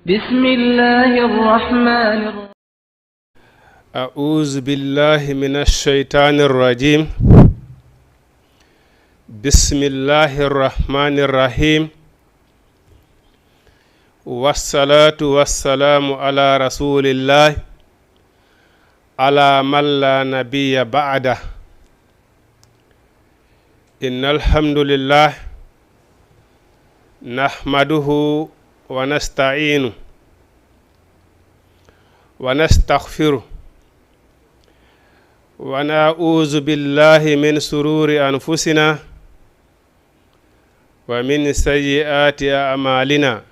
بسم الله الرحمن الرحيم. أعوذ بالله من الشيطان الرجيم. بسم الله الرحمن الرحيم. والصلاة والسلام على رسول الله على من لا نبي بعده. إن الحمد لله نحمده ونستعينه ونستغفره ونعوذ بالله من شرور أنفسنا ومن سيئات أعمالنا.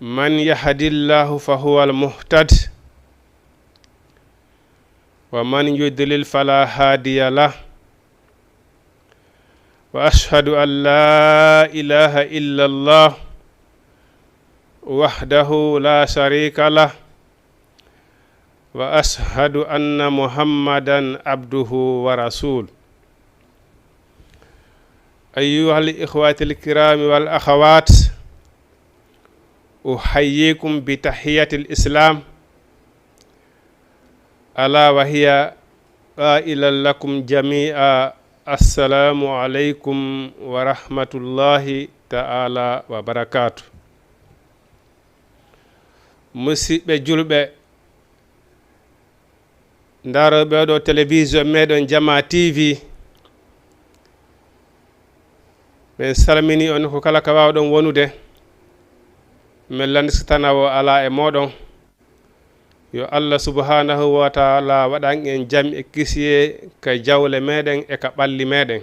من يهد الله فهو المهتد ومن يضلل فلا هادي له. وأشهد أن لا إله إلا الله وحده لا شريك له. وأشهد أن محمدا عبده ورسوله. أيها الإخوة الكرام والأخوات، أحييكم بتحية الإسلام ألا وهي قائلا لكم جميعا السلام عليكم ورحمة الله تعالى وبركاته. musidɓe julɓe ndaroɓe ɗo télévision meɗen Jama TV, min salmini on ko kala ka wawɗon wonude. min landitana o ala e moɗon. yo Allah subhanahu wa taala waɗan en jam e kisiye ka jawle meɗen e ka ɓalli meɗen.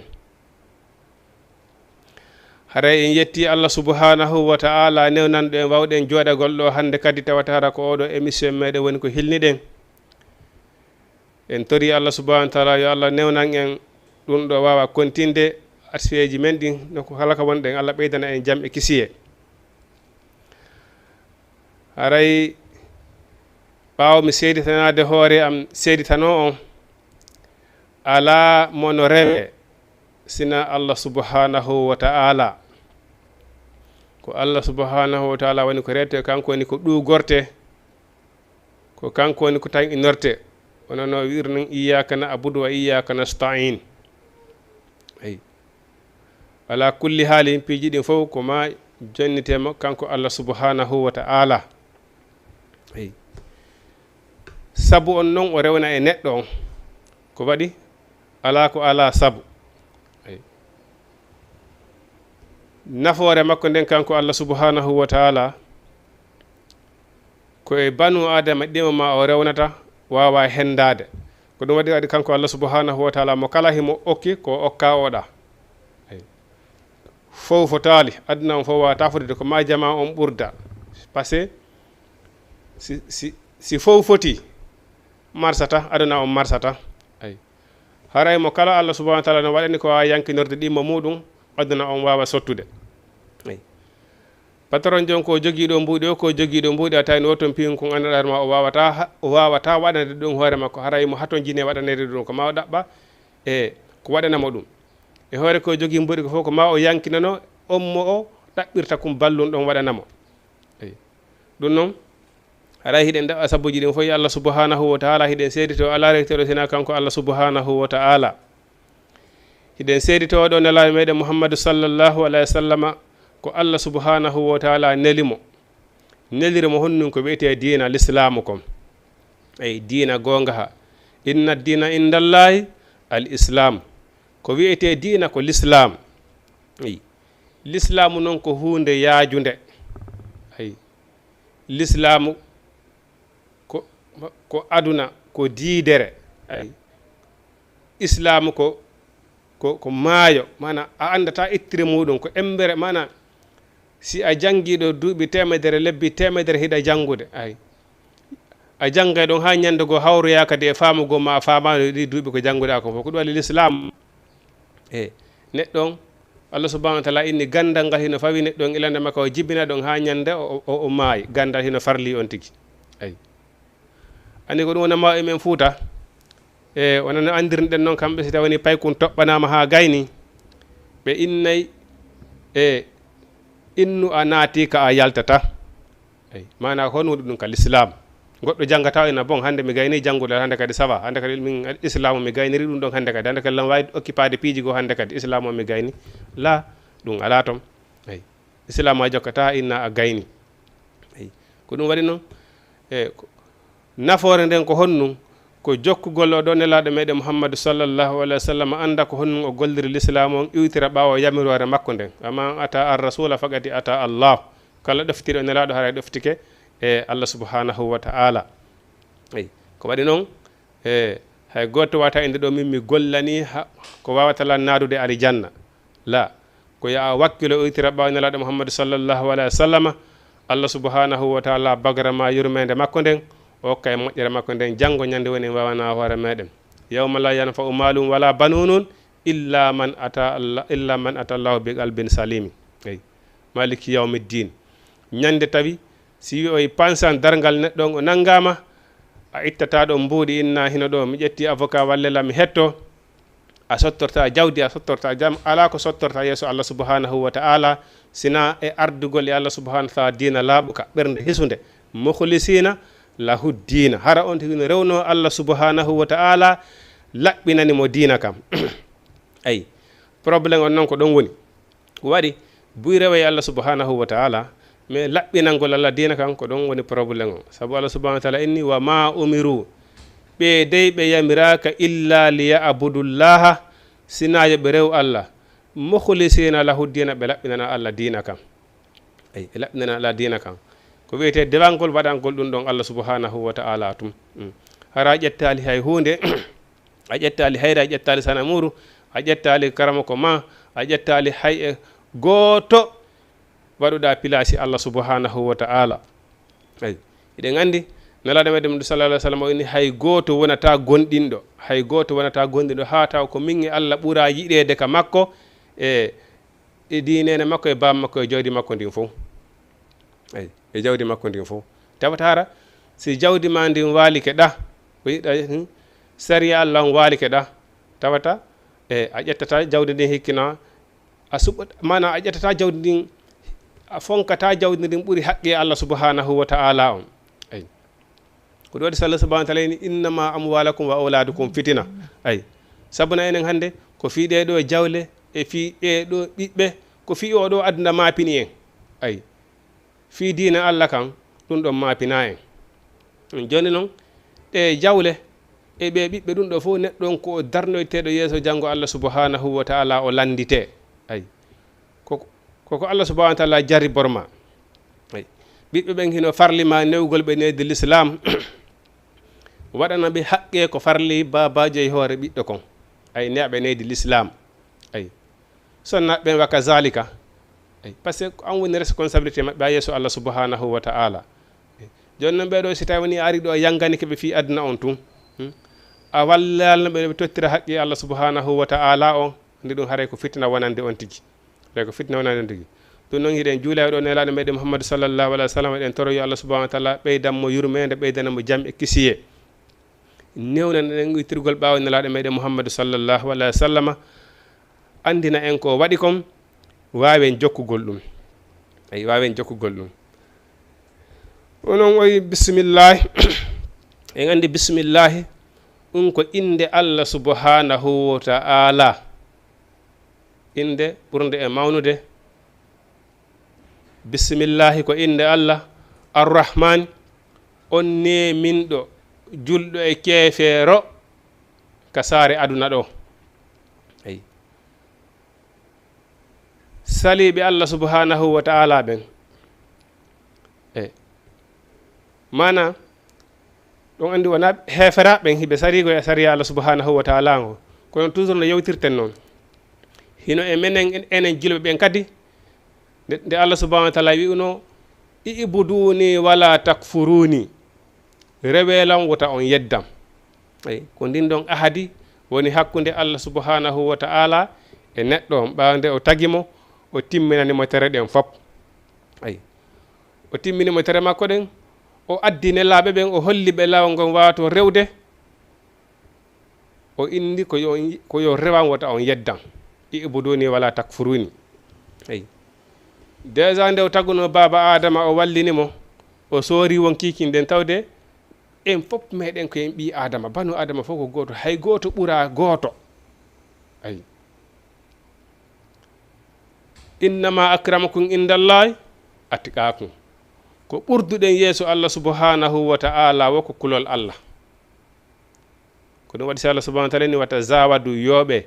haray en yetti Allah subhanahu wa taala newnanɗo en wawɗen jooɗagol ɗo hande kadi tawatara ko oɗo émission meɗen woni ko hilniɗen. en tori Allah subhanahu wa taala yo Allah newnan en ɗum ɗo wawa kontinde asfeji men ɗin noko kala ka wonɗen. Allah ɓeydana en jam e kisiye. haray ɓawo mi seeditanade hoore am seeditano on ala mono rewe sina Allah subhanahu wa ta'ala. ko Allah subhanahu wa ta'ala woni ko rewte, kanko woni ko ɗugorte, ko kanko woni ko tan inorte. onono wirnon iyyaka na'budu wa iyyaka nasta'in. ay ala kulli haali piiji ɗin fof ko ma jonnitema kanko Allah subhanahu wa ta'ala. ay sabu on noon o rewna e neɗɗo on ko waɗi ala ko ala sabu. nafoore makko nden kanko Allah subhanahu wa ta'ala ko e banu adama ɗima ma o rewnata wawa hendade. ko ɗum waɗi kanko Allah subhanahu wa ta'ala mo kala himo okki ko okka oɗa. fof fo taali aduna on fof wawata fotide ko ma jama on ɓurda. par ce que si fof foti marsata aduna on marsata. haray mo kala Allah subhanahu wa ta'ala no waɗani ko wawa yankinorde ɗimmo muɗum aduna on wawa sottude. patron jon ko jogiiɗo mbuuɗi o ko jogiiɗo mbuuɗi a tawi no woton piin ko ganduɗa ma o wawata waɗanede ɗum hoore makko. haray mo haton jine waɗanede ɗum ko ma o ɗaɓɓa e ko waɗanamo ɗum e hoore ko jogii mbuuɗi ko fof ko ma o yankinano on mo o ɗaɓɓirta kum ballum ɗon waɗanamo. ɗum noon haray hiɗen ɗaɓɓa sabuji ɗin fof yo Allah subhanahu wa ta'ala hiɗen seedito ala rekteɗo sina kanko Allah subhanahu wa ta'ala. hiɗen seeditoɗo nelaɓe meɗen Muhammadu sallallahu alayhi wa sallama ko Allah subhanahu wa ta'ala nelimo nelirimo honnum ko wiyete diina l'islamu kom. ay diina gonga ha inna dina indallahi al islam. ko wiyete diina ko l'islam. ay l'islamu noon ko hunde yaajunde. ay l'islamu ko aduna ko diidere. ay islamu ko maayo, mana a andata ittire muɗum ko embere, mana si a jangiɗo duuɓi temedere lebbi temedere hiɗa jangude. ay a jangay ɗon ha ñande go hawroya kadi e famugo ma a famano ɗi duuɓi ko janguɗa ko fof ko ɗum waɗi l'islam. neɗɗon Allah subhanahu wa ta'ala inni gandal ngal hino fawi neɗɗon ilande makko o jibbina ɗon ha ñande o maayi. gandal hino farli on tigi. ay andi ko ɗum wona ma men Fuuta wonano andirɗen noon kamɓe si tawani paykun toɓɓanama ha gayni ɓe innay innu a naati ka a yaltata eyi mana ko honnuɗo ɗum ka l'islam goɗɗo janngata ena bon hannde mi gayni janngude hannde kadi sawa hannde kadi min islamu mi gayniri ɗum ɗon hannde kadi hannde kadi lan wawi occupade piiji goo hannde kadi islamu o mi gayni la ɗum ala toon eyi islamu a jokkata inna a gayni eyi ko ɗum waɗi noon e nafoore nden ko honnum ko jokkugol o ɗo nelaɗo meɗen mouhammadou sallllahu alayhi wa sallam anda ko honnum o golliri l'islamu on iwtira ɓawo yamirore makko nden ama ata ar rasula fagati ata allah kala ɗoftiri o nelaɗo haray ɗoftike e allah subhanahu wa ta'ala eyi ko waɗi noon e hay goto wata inde ɗo min mi gollani ko wawata lan nadude arijanna la ko ya wakkilo iwtira ɓawo nelaɗo mouhammadou sallllahu alayhi wa sallam allah subhanahu wa ta'ala bagarama yurmede makko nden o kay moƴƴere makko nden janngo ñande woni wawana hoore meɗen yawma la yanfa'u malum wala banunun illa man ata allahu bi qalbin salimi eyi maliki yawmiddin ñande tawi si wi o pensan dargal neɗɗo on o nanngama a ittata ɗo mbuuɗi inna hino ɗo mi ƴetti avocat wallela mi hetto a sottorta jawdi a sottorta jam ala ko sottorta yeeso allah subhanahu wa ta'ala sina e ardugol e allah subhanahu wa ta'ala dina laaɓuka ɓernde hisunde mukhlisina lahu dina hara on tino rewno allah subhanahu wa ta'ala laɓɓinani mo dina kam ayi probléme on noon ko ɗon woni waɗi buy rewe allah subhanahu wa ta'ala mais laɓɓinangol allah dina kam ko ɗon woni probléme o sabu allah subhanahu wa ta'ala inni wa ma umiru ɓe dey ɓe yamiraka illa liya'budullaha sinayo ɓe rew allah mukhlisina lahu dina ɓe laɓɓinana allah dina kam ayi ɓe laɓɓinana allah dina kam ko wiyete dewangol waɗangol ɗum ɗon allah subhanahu wa ta'ala tum hara ƴettali hay hunde a ƴettali hayre a ƴettali sanamuru a ƴettali karama ko ma a ƴettali hay e gooto waɗuɗa pilasi allah subhanahu wa ta'ala ayi eɗen andi nelaɗo meɗen sallallahu alaihi wasallam o inni hay gooto wonata gonɗinɗo hay gooto wonata gonɗinɗo ha taw ko min e allah ɓuura yiɗede ka makko e dinene makko e bam makko e jawdi makko ndin fof ayi e jawdi makko ndin fof tawatara si jawdi ma ndin waalike ɗa ko yiɗa sariya allah on waalike ɗa tawata e a ƴettata jawdi ndin hikkina a suɓat mana a ƴettata jawdi ndin a fonkata jawdi ndin ɓuuri haqqi allah subhanahu wa ta'ala on ayi ko ɗo waɗi sallah subhanahu wa ta'ala ni innama amwalakum wa auladukum fitina ayi sabuna enen hannde ko fiiɗe ɗo jawle e fiiɗe ɗo ɓiɓɓe ko fi o ɗo aduna mapini en ayi fi diina allah kan ɗum ɗon mapina en joni noon ɗe jawle e ɓe ɓiɓɓe ɗum ɗo fof neɗɗon ko darnoyteɗo yeeso janngo allah subhanahu wa ta'ala o landite ayi koko allah subhanahu wa ta'ala jari borma ayi ɓiɓɓe ɓen hino farlima newgol ɓe neyde l'islam waɗana ɓe haqqe ko farli babaji e hoore ɓiɗɗo kon ayi neɓe neydi l'islam ayi sonna ɓen waka zalika ayi par ce que an woni responsabilité maɓɓe ha yeeso allah subhanahu wa ta'ala joni noon ɓeɗo si tawi woni ari ɗo yanggani keɓe fi aduna on tun a wallalno ɓe tottira haqqi allah subhanahu wa ta'ala on ndi ɗum haaray ko fitna wonande on tigui ɓe ko fitna wonande on tigui ɗum noon hiɗen juula ɗo nelaɗo meɗen mouhammadou sallllahu alayhi wa sallam eɗen toroyo allah subhanahu wa ta'ala ɓeydanmo yurmede ɓeydanamo jaam e kisiye newnan eɗen ittirgol ɓawo nelaɗo meɗen mouhammadou sallllahu alayhi wa sallam andina en ko waɗi kon wawen jokkugol ɗum ayi wawen jokkugol ɗum onon oyi bisimillahi en andi bisimillahi ɗum ko inde allah subhanahu wa ta'ala inde ɓurde e mawnude bisimillahi ko inde allah arrahman on neminɗo julɗo e keefeero ka saare aduna ɗo ayi saliɓe allah subhanahu wa ta'ala ɓen e mana ɗon andi wona heeferaɓen hiɓe sarigo e sariya allah subhanahu wa ta'ala o kono toujours no yewtirten noon hino e menen enen jilɓe ɓen kadi nde allah subhanahu wa ta'ala wi'uno ibuduni wala takfuruni rewelam wota on yeddam ayi ko ndin ɗon ahadi woni hakkude allah subhanahu wa ta'ala e neɗɗo on ɓawde o tagimo o timminanimo tere ɗen fop ayi o timminimo tere makko ɗen o addi nelaɓe ɓen o holli ɓe lawol ngon wawato rewde o indi ko yo rewan wota on yeddam ibuduni wala takfuruni ayi déjà nde o tagguno baba adama o wallinimo o soori won kikin den tawde en fof meɗen ko en ɓi adama banu adama fof ko goto hay goto ɓuura goto ayi innama akramakum indallahi atqakum ko ɓurduɗen yeeso Allah subhanahu wa ta'ala woko kulol Allah ko ɗum waɗi so Allah subhanahu wa ta'ala ni wata zawadu yooɓe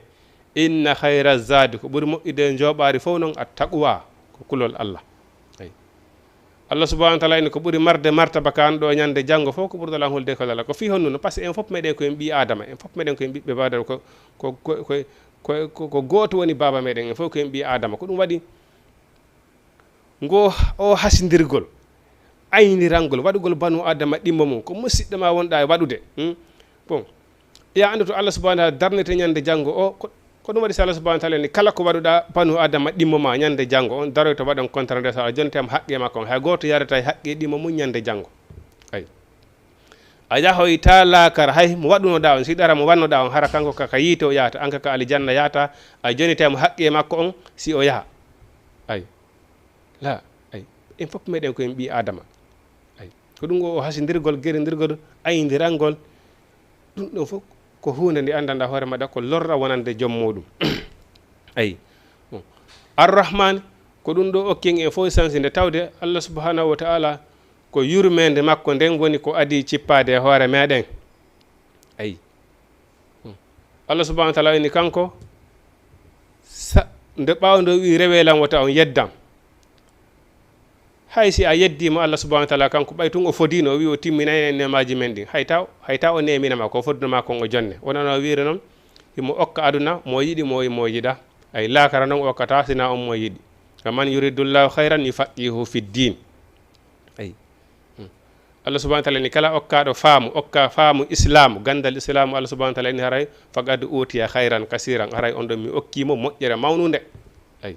inna hayra zadi ko ɓuri moƴƴude jooɓaari fof noon a taqwa ko kulol Allah ayi Allah subhanahu wa ta'ala ni ko ɓuri marde martaba kan ɗo ñande janngo fof ko ɓurɗo lan holde ko Allah ko fi honnuno par ce que en fof meɗen ko en ɓi adama en fof meɗen ko en ɓiɓɓe badal ko gooto woni baba meɗen en fof ko en ɓi adama ko ɗum waɗi ngo o hasindirgol aynirangol waɗugol banu adama ɗimmo mum ko musidɗo ma wonɗa e waɗude bon ya andu to Allah subhanahu wa ta'ala darnete ñande janngo o ko ɗum waɗi so Allah subhanahu wa ta'ala ni kala ko waɗuɗa banu adama ɗimmo ma ñande janngo on daroy to waɗon contrat nde sa jontema haqqe makko hay goto yarata e haqqe ɗimmo mum ñande janngo ay a yahoy ta laakara hay mo waɗunoɗa on si ɗara mo wannoɗa on hara kanko kaka yiite o yahata anka ka alijanna yahata a jonitemo haqqe makko on si o yaha ay la ay en fof meɗen ko en ɓi adama ay ko ɗum o hasindirgol gerindirgol aydirangol ɗum ɗon fof ko hunde nde andanda hoore maɗa ko lorra wonande joom muɗum ayi arrahman ko ɗum ɗo okkin en fof sansi nde tawde Allah subhanahu wa ta'ala ko yurmede makko nden woni ko adi cippade e hoore meɗen ayi Allah subhanahu wa ta'ala ni kanko nde ɓawdo wi rewelan wota on yeddam hay si a yeddima Allah subhanahu wa ta'ala kanko ɓay tun o fodino o wi o timminani e nemaji men ɗin hayta o neminama ko fodunoma kon o jonne wonano wiire noon himo okka aduna mo yiɗi mo yiɗa ay laakara noon okkata sina on mo yiɗi kaman yuridullahu hayran yufaqihu fi din ay Allah subhanahu wa ta'ala ni kala okkaɗo okka faamu islamu gandal islamu Allah subhanahu wa ta'ala ni haray faqad utiya hayran kasiran haray on ɗon mi okkimo moƴƴere mawnude ay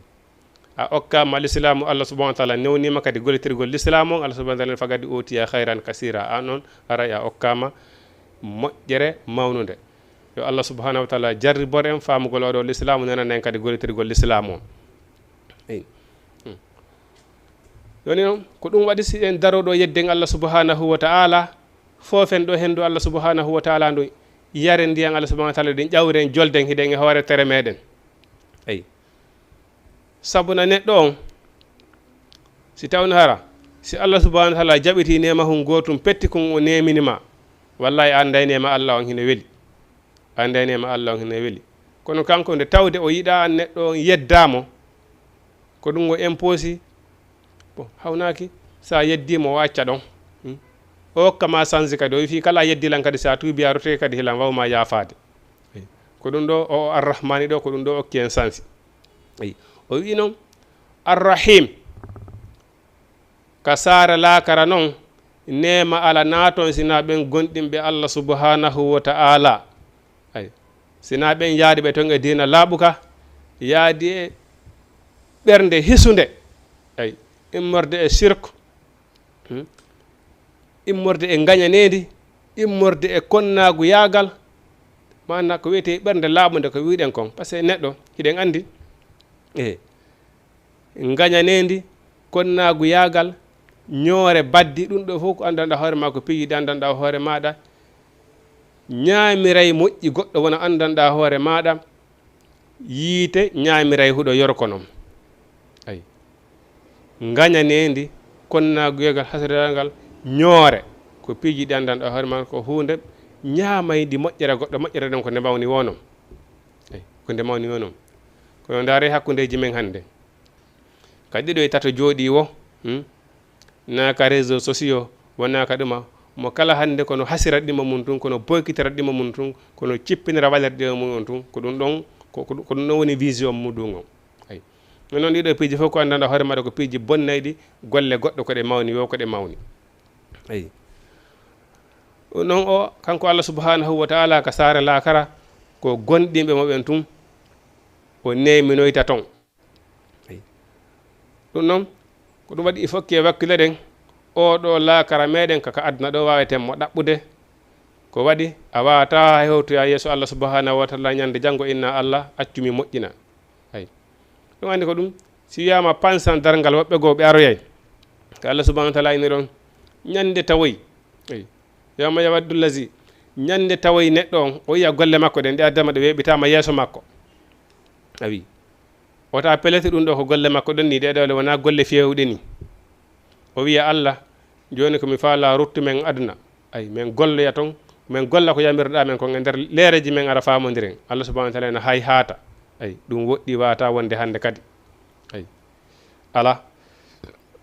a okkama l'islamu Allah subhanahu wa ta'ala newnima kadi gollitirgol l'islamu on Allah subhanahu wa ta'ala fagadi otiya hayran kasira an noon aray a okkama moƴƴere mawnude yo Allah subhanahu wa ta'ala jarribor en famugol oɗo l'islamu nenanen kadi gollitirgol l'islamu on eyi yoni noon ko ɗum waɗi si en daroɗo yedden Allah subhanahu wa ta'ala fofen ɗo hendu Allah subhanahu wa ta'ala ndu yare ndiyan Allah subhanahu wa ta'ala ɗin ƴawren jolden hiɗen e hoore tere meɗen eyi sabuna neɗɗo on si tawno hara si Allah subhanahu wa ta'ala jaɓiti nema hun gotum petti kon o neminima wallahi anday nema Allah on hine weli anday nema Allah on hine weli kono kanko nde tawde o yiɗa neɗɗo on yeddamo ko ɗum o imposi bon hawnaki sa yeddimo o acca ɗon o hokkama sansi kadi o wi fi kala yeddilan kadi sa tuubi a rote kadi hilan wawma yafade ko ɗum ɗo o arrahmani ɗo ko ɗum ɗo okki en sansi eyi o wi noon arrahim ka saara laakara noon nema ala naaton sina ɓen gonɗinɓe Allah subhanahu wa ta'ala ay sina ɓen yaadi ɓe ton e dina laaɓuka yaadi e ɓernde hisunde ay immorde e sirku immorde e gañanedi immorde e konnagu yaagal manna ko wiyete ɓernde laaɓude ko wiɗen kon par ce que neɗɗo hiɗen andi gañanendi konnagu yaagal ñoore baddi ɗum ɗo fof ko andanɗa hoore ma ko piyiɗi andanɗa hoore maɗa ñaamiray moƴƴi goɗɗo wona andanɗa hoore maɗa yiite ñaamiray huɗo yorko noon ay gañanendi konnagu yaagal hasregal ñoore ko piyiɗi andanɗa hoore ma ko hunde ñaamaydi moƴƴere goɗɗo moƴƴere ɗon ko nde mawni wonon ay ko nde mawni wonon kono ndaare hakkundeji men hannde kadi ɗo e tato jooɗi wo naka réseau sociaux wonaka ɗuma mo kala hannde kono hasira ɗima mum tun kono boykitira ɗima mum tun kono cippinira walere ɗima mum on tun ko ɗum ɗon ko ɗum ɗon woni vision muɗum o ay non noon ɗiɗo piiji fof ko anndanɗa hoore maɗa ko piiji bonnayɗi golle goɗɗo koɗe mawni wo koɗe mawni ayi noon o kanko Allah subhanahu wa ta'ala ka saare laakara ko gonɗinɓe moɓen tun o neminoyta ton ɗum noon ko ɗum waɗi il faut que wakkile ɗen oɗo laakara meɗen kaka aduna ɗo wawetenmo ɗaɓɓude ko waɗi a wawata hewtoya yeeso Allah subhanahu wa ta'ala ñande janggo inna Allah accumi moƴƴina ay ɗum andi ko ɗum si wiyama pansan dargal woɓɓe goo ɓe aroyay ko Allah subhanahu wa taala ini ɗon ñande tawoy yawma yawaddu llazi ñande tawoy neɗɗo on o yiya golle makko ɗen ɗe addama ɗe weeɓitama yeeso makko a wi wota pelete ɗum ɗo ko golle makko ɗon ni ɗeɗole wona golle fewɗe ni o wiya Allah joni komi faala ruttu men aduna ay min golloya toon min golla ko yamirɗa men ko e nder leereji men ara famodiren Allah subhanahu wa taala ene hay haata ay ɗum woɗɗi wata wonde hande kadi ay ala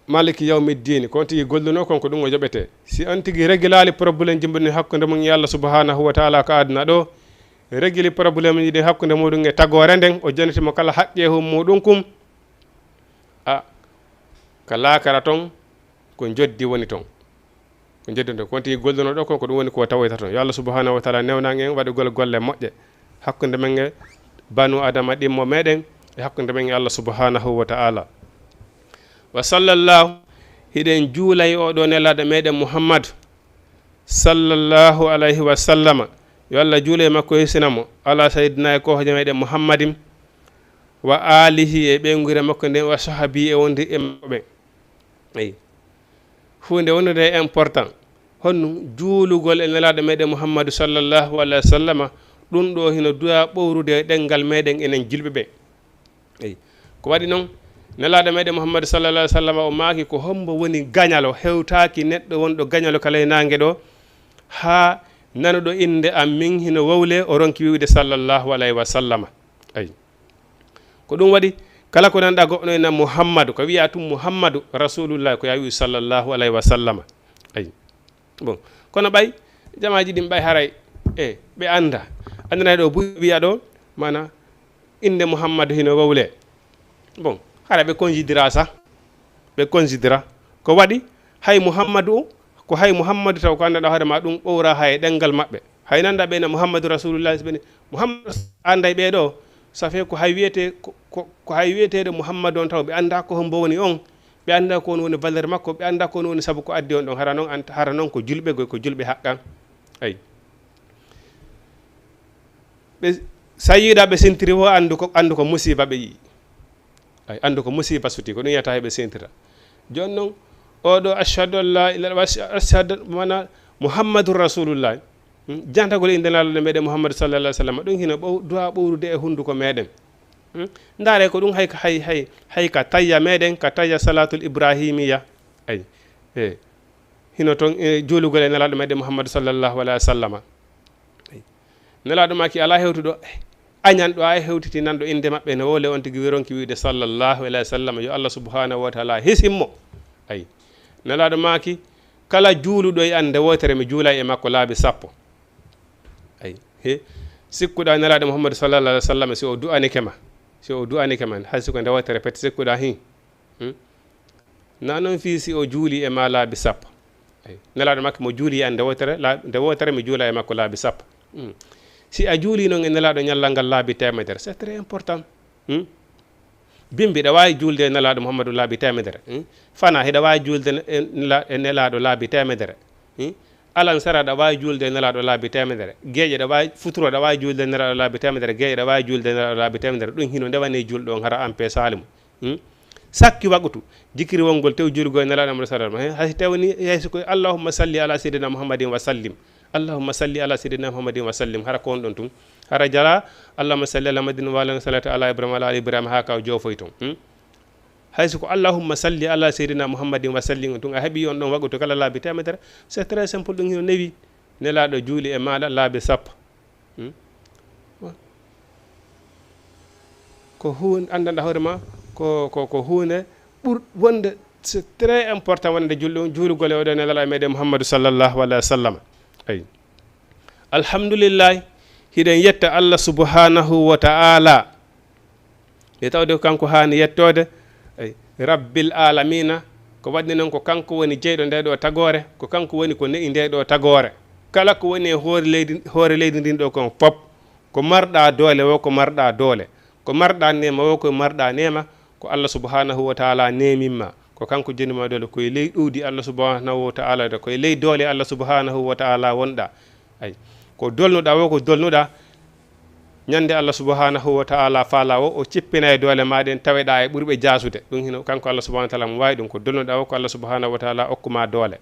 maliki yawmiddin kon tigi golluno konko ɗum o joɓete si on tigi régulali probléme jimbini hakkude mum e Allah subhanahu wa taala ko aduna ɗo réguli probléme ji ɗi hakkude muɗum e tagore nden o jonitimo kala haqqehu muɗum kum a ka laakara toon ko joddi woni toon ko joddi toon kon tigi golluno ɗo konko ɗum woni ko tawoyta toon yo Allah subhanahu wa taala newnage en waɗugol golle moƴƴe hakkude men e banu adama ɗimmo meɗen e hakkude men e Allah subhanahu wa taala wa sallallahu hiɗen juulay oɗo nelaɗo meɗen Muhammad sallallahu alayhi wa sallama yo Allah juulay makko hisnamo ala sayyidina e kohoje meɗen Muhammadin wa alihi e ɓengure makko nden wa sahabi e wondi e maɓɓe eyi hunde wonde important honno juulugol e nelaɗo meɗen Muhammadu sallallahu alayhi wa sallama ɗum ɗo hino duya ɓowrude e ɗengal meɗen enen julɓe ɓe eyi ko waɗi noon nelaɗo meɗen Muhammadu sallallahu alayhi wa sallam o maaki ko hombo woni gañalo hewtaki neɗɗo wonɗo gañalo kala e nangue ɗo ha nanuɗo inde am min hino wowle o ronki wiwde sallallahu alayhi wa sallama ayi ko ɗum waɗi kala ko nanɗa goɗɗo ena Muhammadu ko wiya tum Muhammadu rasulullah ko ya wi sallallahu alayhi wa sallama ayi bon kono ɓay jamaji ɗin ɓay haray ɓe anda andana ɗo bu wiya ɗo mana inde Muhammadu hino wowle bon hara ɓe considéra sa ɓe considéra ko waɗi hay Muhammadu ko hay Muhammadu taw ko andanɗa hoore ma ɗum ɓowra hay ɗengal maɓɓe hay nanda ɓe na Muhammadu rasulullah ɓeni Muhammadu anday ɓeɗo ça fait ko hay wiyete ko hay wiyetede Muhammadu on taw ɓe anda ko hombo woni on ɓe anda ko on woni valeur makko ɓe anda ko on woni saabu ko addi on ɗon hara noon ko julɓe goy ko julɓe haqqan ayi ɓe sa yiiɗa ɓe sentiri fo andu ko musiba ɓe yii ay andu ko musiba suti ko ɗum yiyata heɓe sentira joni noon oɗo ashhadu an la ilaha ashhadu mana Muhammadur rasulullah jantagol inde nalaɗo meɗen Muhammadu sallallahu alayhi wa sallam ɗum hino duwa ɓowrude e hunduko meɗen ndaare ko ɗum hay ka tayya meɗen ka tayya salatul ibrahimiya ay hino toon juulugol e nelaɗo meɗen Muhammadu sallallahu alayhi wa sallama nelaɗo maki ala hewtuɗo añan ɗo a hewtiti nanɗo inde maɓɓe ne wole on tigi wironki wiide sallallahu alayhi wa sallam yo Allah subhanahu wa taala hisimmo ayi nelaɗo maki kala juuluɗo e ande wotere mi juulay e makko laabi sappo ayi sikkuɗa nelaɗo Muhammadu sallallahu alayhi wa sallam si o du'anike ma hay siko nde wotere pete sikkuɗa hin na noon fi si o juuli e ma laabi sappo ayi nelaɗo makko mo juuli e ande nde wotere mi juula e makko laabi sappo si a juuli noon e nelaɗo ñallal ngal laabi temedere c'est très important bimbi ɗa wawi julde e nelaɗo Muhammadu laabi temedere fana hiɗa wawi julde e nelaɗo laabi temedere alan sara ɗa wawi julde e nelaɗo laabi temedere gueƴe ɗa wawi futuro ɗa wawi julde e nelaɗo laabi temedere gueƴe ɗa wawi julde e nelaɗo laabi temedere ɗum hino ndewani julɗo on hara ampe salimu sakki wagutu jikiri wongol tew julgo e nelaɗo Muhammadu sallallahu alayhi wa sallam hay tewni hayso ko allahumma salli ala sayyidina Muhammadin wa sallim allahumma salli ala sayyidina Muhammadin wa sallim hara ko on ɗon tun hara jala allahumma salli ala madina wa ala salatu ala ibrahima ala ali ibrahima ha kaw jofoy toon hayso ko allahumma salli ala sayyidina Muhammadin wa sallim tun a heeɓi on ɗon wagutu kala laabi temedere c'est très simple ɗum hino newi nelaɗo juuli e maɗa laabi sappo ko hunde andanɗa hoore ma ko hunde ɓur wonde c'est très important wonde juulugol e oɗo nelaɗo meɗen Muhammadu sallallahu alayhi wa sallam ayi alhamdulillah hiɗen yetta Allah subhanahu wa ta'ala e tawde kanko hani yettode ay rabbil alamina ko waɗni noon ko kanko woni jeyɗo nde ɗo tagore ko kanko woni ko ne'i nde ɗo tagore kala ko woni e hoore leydi ndin ɗo kon pop ko marɗa doole wo ko marɗa doole ko marɗa nema wo ko marɗa nema ko Allah subhanahu wa ta'ala nemimma ko kanko jonima doole koye ley ɗowdi Allah subhanahu wa ta'ala de koye ley doole Allah subhanahu wa ta'ala wonɗa ay ko dolnuɗa wo ko dolnuɗa ñande Allah subhanahu wa ta'ala faala o cippina e doole maɗen taweɗa e ɓurɓe jasude ɗum hino kanko Allah subhanahu wa ta'ala mo wawi ɗum ko donnuɗa o ko Allah subhanahu wa ta'ala okkuma doole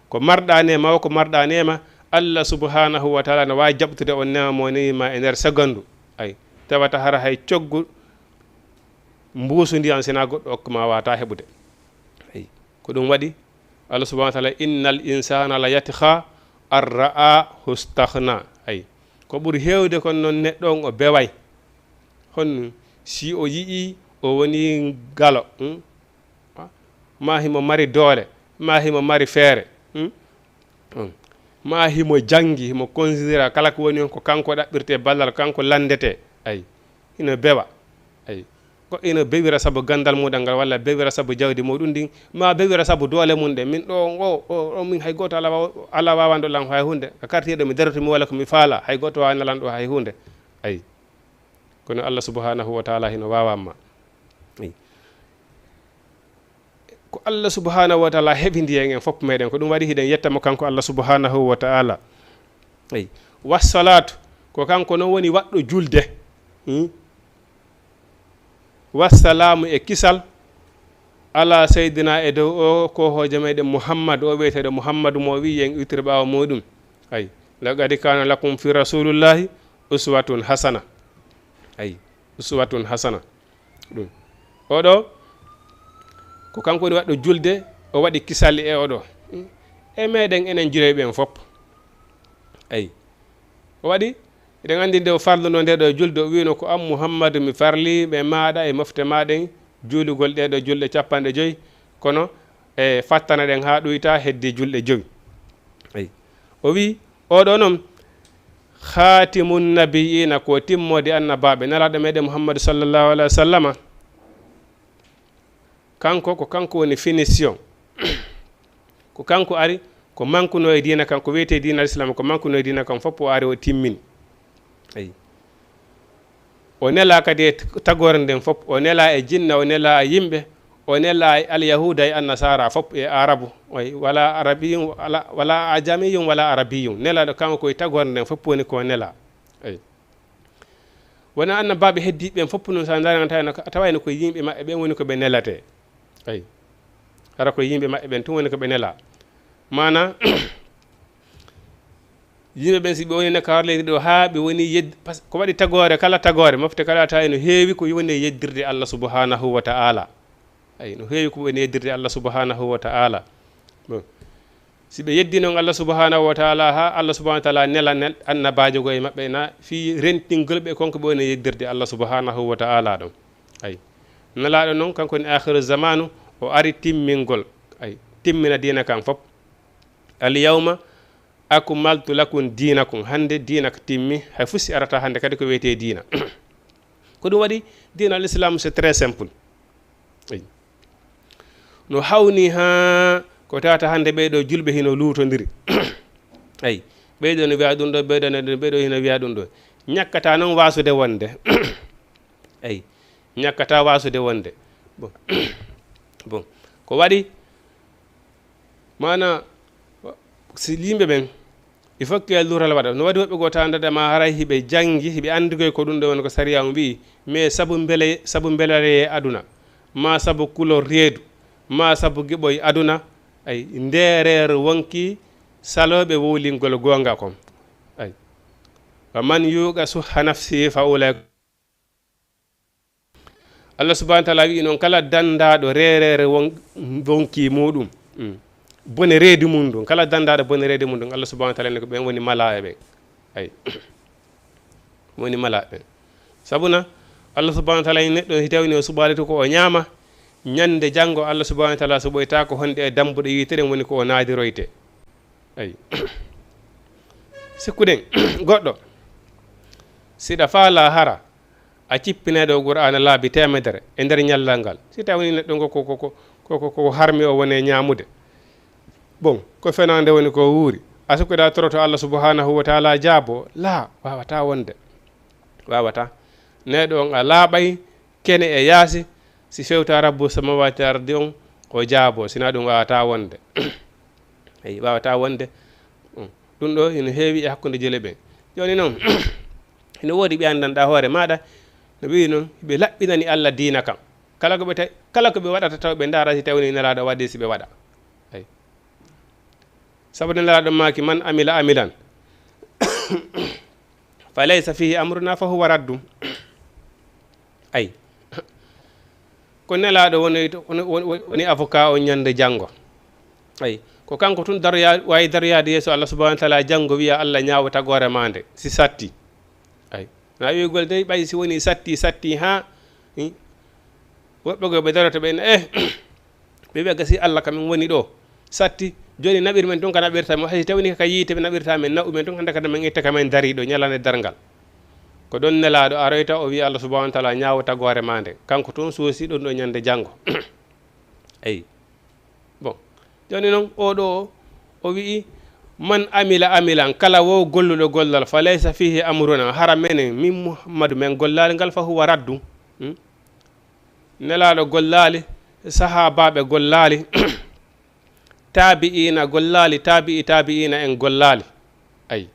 ko marɗa nema o ko marɗa nema Allah subhanahu wa ta'ala ne wawi jaɓtude on nema mo nima e nder segondu ay tawata hara hay coggu mbuusu ndiyan sina goɗɗo okkuma wata heɓude ay ko ɗum waɗi Allah subhanahu wa ta'ala innal insana la yatikha ar ra'a hustakhna ay ko ɓuri hewde kon noon neɗɗo on o beway hon si o yii o woni galo ma himo mari doole ma himo mari feere ma himo jangi himo considéra kala ko woni on ko kanko ɗaɓɓirte ballal kanko landete ay ina bewa ay ko ina bewira sabu gandal muɗal ngal walla bewira sabu jawdi muɗum ndin ma bewira sabu doole mum ɗe min ɗo o min hay goto ala wawando lan hay hunde ka kartiɗo mi darotimi walla komi faala hay goto wawi nalan ɗo hay hunde ay kono Allah subhanahu wa ta'ala hino wawamma ay ko Allah subhanahu wa ta'ala heɓidi en fof meɗen ko ɗum waɗi hiɗen yettamo kanko Allah subhanahu wa ta'ala ay wassalatu ko kanko non woni waɗɗo julde wassalamu e kisal ala seydina e dow o ko hojo meɗen Muhammad o wiyeteɗo Muhammadu mo wi en iwtiri ɓawa muɗum ay laqad kana lakum fi rasulillahi uswatun hasana ay uswatun hasana ɗum oɗo ko kanko woni waɗɗo julde o waɗi kisal e oɗo e meɗen enen jureɓen fopp ay o waɗi eɗen andi nde o farluno nde ɗo julde o wino ko am Muhammadu mi farli ɓe maɗa e mofte maɗen juulugol ɗeɗo julɗe 50 kono e fattana ɗen ha ɗoyta heddi julɗe 5 ay o wi oɗo noon khatimun nabiyina ko timmode annabaɓe nelaɗo meɗen Muhammadu sallallahu alaihi wa sallama kanko ko kanko woni finition ko kanko ari ko mankuno e dina kanko wiyete dina l'islam ko mankuno e dina kan fof o ari o timmini ay o nela kadi e tagore nden fof o nela e jinna o nela e yimɓe o nela e alyahuda e annasara fof e arabu ay wala arabiyum wala ajamiyum wala arabiyum nelaɗo kanko koye tagore nden fof woni ko nela ay wona annabaɓe heddiɓen fof noon sa darata tawayno ko yimɓe maɓɓe ɓen woni koɓe nelate ay hara ko yimɓe maɓɓe ɓen tun woni koɓe nela mana yimɓe ɓen si ɓe woni nekka harleydi ɗo ha ɓe woni yeddi ko waɗi tagore kala tagore mofte kala tawi no heewi ko woni yeddirde Allah subhanahu wa ta'ala ay no heewi ko woni yeddirde Allah subhanahu wa ta'ala bon si ɓe yeddi noon Allah subhanahu wa ta'ala ha Allah subhanahu wa ta'ala nela annabajo go e maɓɓe na fi rentingol ɓe konko ɓe woni yeddirde Allah subhanahu wa ta'ala ɗon ay nelaɗo noon kanko ni akhiru zamanu o ari timmingol ay timmina dina kan fof al yawma akmaltu lakum dinakum hande dina ko timmi hay fusi arata hande kadi ko wiyete dina ko ɗum waɗi dina l'islam c'est très simple ay no hawni ha ko tata hande ɓeyɗo julɓe hino luutodiri ay ɓeyɗo no wiya ɗum ɗo ɓeyɗo hino wiya ɗum ɗo ñakkata noon wasude wonde ay ñakkata wasude wonde bon bon ko waɗi mana si yimɓe ɓen il faut que luural waɗa no waɗi woɓɓe goo tawdade ma haray hiɓe janggi hiɓe andugoy ko ɗum ɗo woni ko sariya mo wi mais sabu belare e aduna ma sabu couleur reedu ma sabu giɓoy aduna ay ndereere wonki saloɓe wowlingol gonga kon ay wa man yuqa suha nafsi fa ulai Allah subhanahu wa ta'ala wi noon kala dandaɗo rereere wonki muɗum bone reedi mum ɗum kala dandaɗo bone reedi mum ɗum Allah subhanahu wa ta'ala ne ko ɓen woni mala e ɓen ay woni mala ɓen sabuna Allah subhanahu wa ta'ala neɗɗo hitawni o suɓalito ko o ñaama ñande janngo Allah subhanahu wa ta'ala so ɓoyta ko honde e dambuɗo yitere woni ko o naadiroyte ay sikkuɗen goɗɗo siɗa faala hara a cippineɗo qur'ana laabi temedere e nder ñallal ngal si tawni neɗɗo ngo ko harmi o wone ñaamude bon ko fenande woni ko wuuri a sukkuɗa toroto Allah subhanahu wa ta'ala jaabo la wawata wonde wawata neɗo on a laaɓay kene e yaasi si fewta rabbu samawati ardi on o jaabo sina ɗum wawata wonde eyi wawata wonde ɗum ɗo ina heewi e hakkude jele ɓen joni noon ene woodi ɓe anndanɗa hoore maɗa no ɓi noon ɓe laɓɓinani Allah diina kam kala ko ɓe waɗata taw ɓe darati tawni nelaɗo waɗi si ɓe waɗa ay sabu nelaɗo maki man amila amilan fa laysa fihi amruna fa huwa raddum ay ko nelaɗo woni avocat o ñande janggo ay ko kanko tun wawi daroyade yeeso Allah subhanahu wa taala janggo wiya Allah ñaawo tagore ma nde si satti ay na wigol dey ɓay si woni satti ha woɓɓe go ɓe daroto ɓen ɓe wiya gasi Allah kamin woni ɗo satti joni naɓir men tun ka naɓirtamo hay tawni ka yiite ɓe naɓirta men naɓu men tun hande kada men itta kamen dari ɗo ñalande dargal ko ɗon nelaɗo aroyta o wiya Allah subhanahu wa taala ñaawo tagore ma nde kanko tun soosi ɗon ɗo ñande janggo ay bon joni noon oɗo o wi'i man amila amilan kala wo golluɗo gollal fa laysa fihi amruna hara mene min Muhammadu men gollali ngal fa huwa raddu nelaɗo gollali sahabaɓe gollali tabi'ina gollali tabi'ina en gollali ay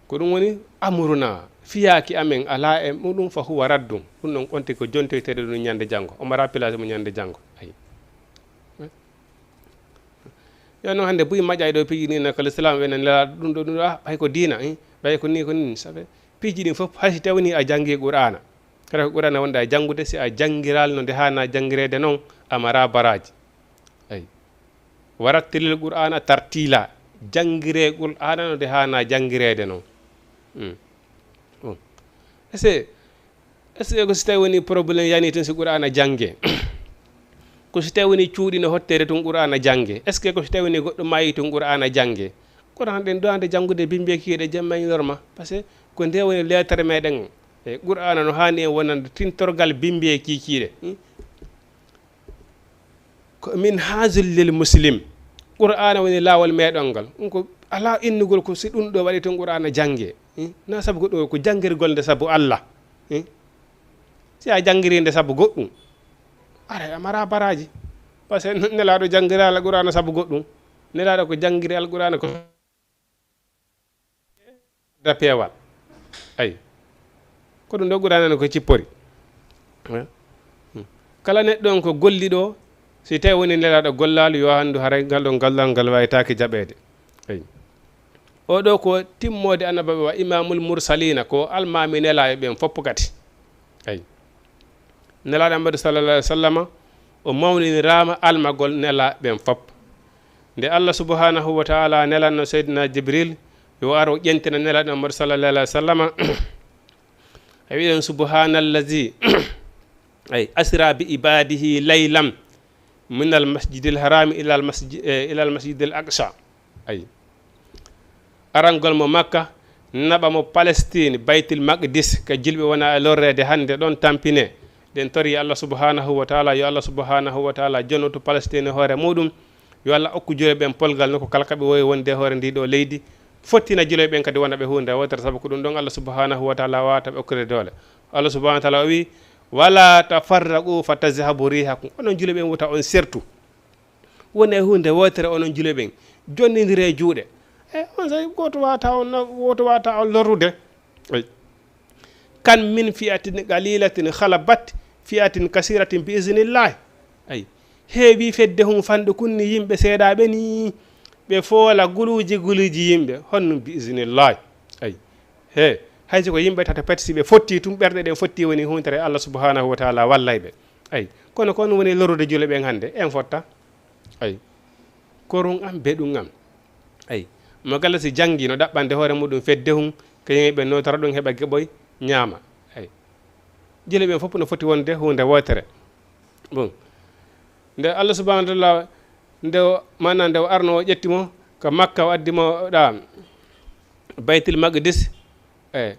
ko ɗum woni amruna fiyaki amen ala e muɗum fa huwa raddum ɗum ɗon onti ko jontoytere ɗum ñande janggo omo rappelage mo ñande janggo ay yo noon hande buyi maƴƴa ɗo piiji ni nakal islam ene nelaɗo ɗum ɗo hay ko diina ɓay ko ni sabe piiji ɗin fof haysi tawni a janggi qur'ana kala ko qur'ana wonɗa e janggude si a jangiral no nde hana jangirede noon amara baraji ay warattilil qur'ana tartila jangire qur'ana no nde hana jangirede noon est ce que ko si tawi woni probléme yani tan si qur'ana jangge ko si tawi woni cuuɗi no hottere tun qur'ana jangge est ce que ko si tawi woni goɗɗo mayi tun qur'ana jangge qur'an ɗen doande janggude bimbe kiiɗe jammañorma par ce que ko nde woni lettere meɗen e qur'ana no hani en wonande tintorgal bimbe kikiɗe ko min hajul lil muslim qur'ana woni lawol meɗon ngal ko ala innugol ko si ɗum ɗo waɗi tun qur'ana jangge na sabu goɗɗo ko jangirgol nde sabu Allah si a jangirinde sabu goɗɗum ara amara baraji par ce que nelaɗo jangira alqur'ana sabu goɗɗum nelaɗo ko jangiri alqur'ana ko da peewal ay ko ɗum ɗo qur'ana ko cippori kala neɗɗo on ko golliɗo si tawi woni nelaɗo gollali yo handu haray ngal ɗon gollal ngal wayitaki jaɓede ay oɗo ko timmode annabaɓe wa imamul mursalina ko almami nelaɓe ɓen fopp kati ay nelaɗo amadou sallallah alih w sallam o mawninirama almagol nelaɓe ɓen fopp nde Allah subhanahu wa taala nelanno seydina jibril yo ar o ƴentina nelaɗo amadou sallallah alih w sallam a wiɗen subhanallazi ay asra bi ibadihi laylam min al masjidil harami ila al masjidil aqsa ay arangol mo makka naɓa mo palestine baytil maqdis ka jilɓe wona e lorrede hande ɗon tampine ɗen tori Allah subhanahu wa taala yo Allah subhanahu wa taala jonoto palestine hoore muɗum yo Allah okku juloɓe ɓen polgal no ko kala kaɓe wowi wonde hoore ndiɗo leydi fottina juloɓe ɓen kadi wona ɓe hunde wotere saabu ko ɗum ɗon Allah subhanahu wa taala wawata ɓe okkude doole Allah subhanahu wa taala o wi wala tafarraqu fa tazhabu rihakum onon juloɓe ɓen wuta on sertu woni e hunde wotere onon juloɓe ɓen jonnidire juuɗe on say goto wata on lorrude kan min fi'atin qalilatin khalabat fi'atin kasiratin bi iznillah ay heewi fedde hum fande kunni yimɓe seeɗaɓe ni ɓe foola guluji yimɓe honno bi iznillah ay he hayso ko yimɓe tata pati si ɓe fotti tum ɓerɗe ɗen fotti woni huntere Allah subhanahu wa taala wallayɓe ay kono kon woni lorrude juule ɓen hande en fotta ay korun am beɗum am ay mo galla si jangi no ɗaɓɓande hoore muɗum fedde hum kañumɓe notara ɗum heɓa geɓoy ñaama ay jile ɓen fof no foti wonde hunde wotere bon nde Allah subhanahu wa taala nde mana nde o arno o ƴettimo ko makka o addimo ɗa baytil maqdis e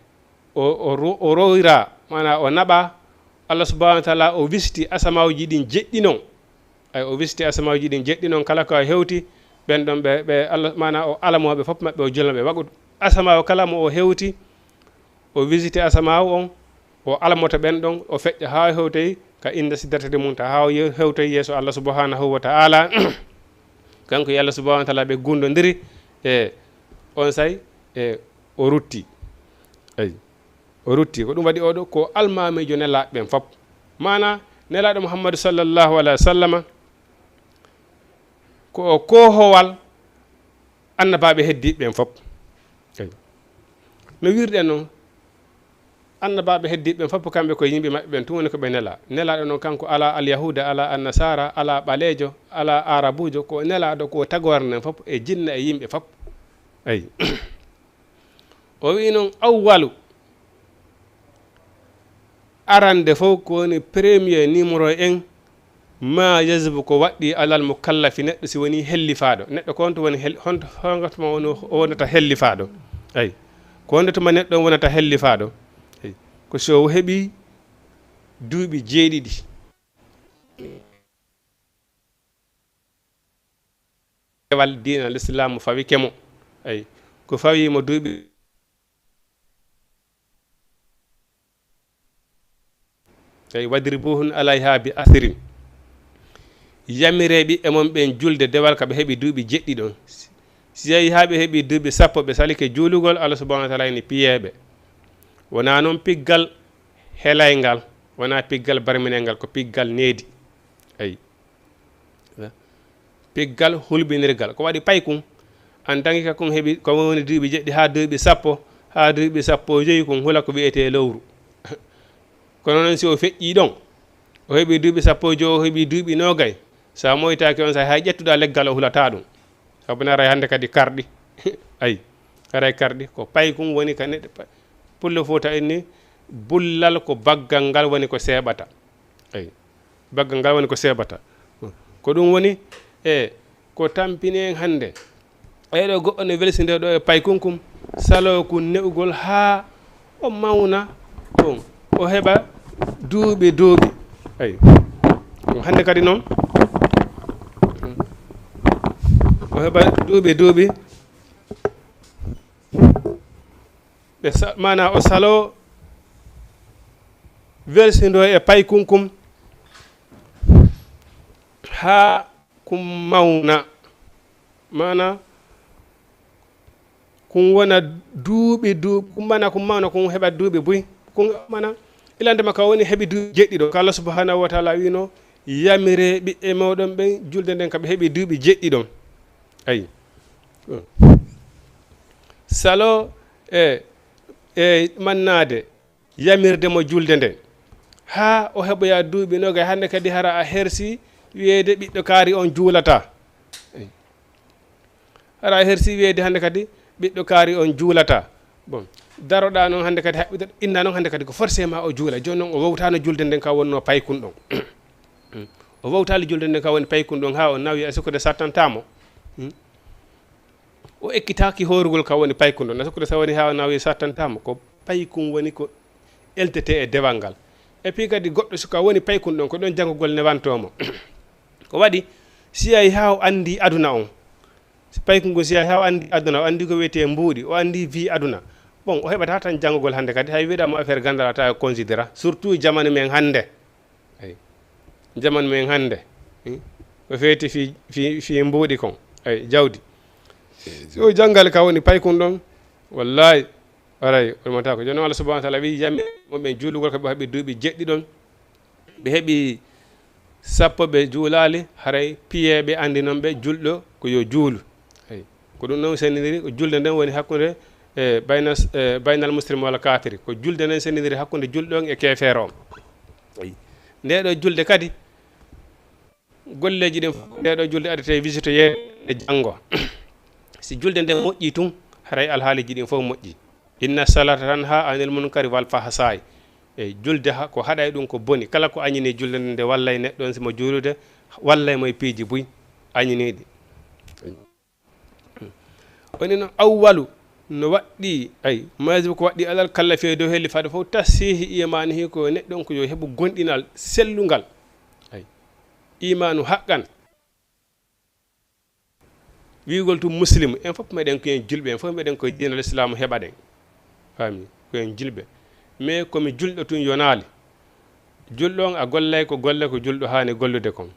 o rowira mana o naɓa Allah subhanahu wa taala o wisiti asamawji ɗin jeɗɗi noon ay o wisiti asamawji ɗin jeɗɗi noon kala ko hewti ɓen ɗon ɓe Allah mana o alamoɓe fof maɓɓe o julnoɓe waɗu asamaw kala mo o hewti o visité asamaw on o alamoto ɓen ɗon o feƴƴa ha hewtoy ka inde siddatede mum ta ha hewtoy yeeso Allah subhanahu wa taala kanko yo Allah subhanahu wa taala ɓe gundodiri e on say e o rutti eyi o rutti ko ɗum waɗi oɗo ko almamijo nelaɓe ɓen fop mana nelaɗo mouhammadou sallllahu alayhi wa sallam ko kohowal annabaɓe heddiɓe ɓen fop eyi no wirɗen noon annabaɓe heddiɓe ɓen fop kamɓe ko yimɓe maɓɓe ɓen tun woni koɓe nelaɗo noon kanko ala alyahuda ala annasara ala ɓalejo ala arabujo ko nelaɗo ko tagornen fop e jinna e yimɓe fop eyi o wi noon awwalu arande fof ko woni premier numéro en ma yasbu ko waɗɗi alal mo kallafi neɗɗo si woni hellifaɗo neɗɗo ko honto woni hongatuma wonata hellifaɗo eyi ko hondotuma neɗɗo wonata hellifaɗo eyi ko so heeɓi duuɓi 7 wal dina l'islam fawi kemo eyi ko fawimo duuɓi eyi wadribuhun alayha bi asrin yamireɓe e mon ɓen julde dewal kaɓe heeɓi duuɓi 7 ɗon si yeehi ha ɓe heeɓi duuɓi 10 ɓe salike juulugol Allah subhanahu wa taala ni piyeɓe wona noon piggal helaygal wona piggal barminel ngal ko piggal needi eyi piggal hulɓinirgal ko waɗi paykum an tangi ka kon heeɓi ko woni duuɓi 7 ha duuɓi 10 ha duuɓi 15 kon hula ko wiyete lowru kono noon si o feƴƴi ɗon o heeɓi duuɓi 15 o heeɓi duuɓi 20 sa moytaki on sa hay ƴettuɗa leggal o hulata ɗum sabu naray hannde kadi karɗi ayi aray karɗi ko paykum woni ka neɗɗo pullo fota en ni bullal ko baggal ngal woni ko seeɓata eyi baggal ngal woni ko seeɓata ko ɗum woni e ko tampini en hannde eɗo goɗɗo ne welsinde ɗo e paykunkum salo ko ne'ugol ha o mawna ɗum o heɓa duuɓi eyi hannde kadi noon o heɓa duuɓi ɓe mana o salo welsindo e paykunkum ha kum mawna mana kum wona duuɓi kum mana kum mawna kum heɓa duuɓi buy kum mana ilandema ka woni heeɓi duuɓi 7 ko Allah subhanahu wa taala wino yamire ɓiɓɓe mawɗon ɓen julde nden kaɓe heeɓi duuɓi 7 ɗon ayi salo e mannade yamirde mo julde nden ha o heɓoya duuɓi 20 hande kadi hara a hersi wiyede ɓiɗɗo kaari on juulata hara a hersi wiyede hande kadi ɓiɗɗo kaari on juulata bon daroɗa noon hande kadi haɓɓiɗo inna noon hande kadi ko forcément o juula joni noon o wowtano julde nden ka wonno paykun ɗon o wowtali julde nden ka woni paykun ɗon ha o nawi asikude sattantamo o ekkitaki horugol ka woni paykun ɗon asikude sa woni ha o nawi sattantamo ko paykun woni ko eltete e dewal ngal et puis kadi goɗɗo suka woni paykun ɗon ko ɗon janggugol newantomo ko waɗi si ay ha o andi aduna on paykun ngol si ay ha o andi aduna o andi ko wiyete mbuuɗi o andi vie aduna bon o heɓata tan janggugol hande kadi hay wiɗamo affaire gandal ata e considéra surtout jamanu men hande ay jamanu men hande ko feeti fi mbuuɗi kon ay jawdi so janggal ka woni paykun ɗon wallahi waray olmata ko joni Allah subhanahu wa taala wi yami moɓe juulugol ko ɓe heeɓi duuɓi 7 ɗon ɓe heeɓi 10 ɓe juulali haray piyeɓe andi noon ɓe julɗo ko yo juulu ay ko ɗum noon sennidiri ko julde nden woni hakkude e baynal muslim walla kafiri ko julde nden sennidiri hakkude julɗo on e kefeere on nde ɗo julde kadi golleji ɗin nde ɗo julde adete visite yeede janggo si julde nden moƴƴi tun haray alhaaliji ɗin fof moƴƴi inna salata tan ha anil munkari wal fahsai e julde ko haɗay ɗum ko boni kala ko añini julde nde wallay neɗɗon simo juulude wallay moye piiji buy añiniɗi woni noon awwalu no waɗɗi ay majib ko waɗɗi alal kalla fe dow helli faade fof tasihi imanihi ko neɗɗon ko yo heɓu gonɗinal sellungal ay imanu haqqan wiigol tum muslim en fof meɗen ko en julɓe en fof meɗen koye diinal islamu heɓaɗen fami ko en julɓe mais komi julɗo tun yonaali julɗo on a gollay ko golle ko julɗo hani gollude kon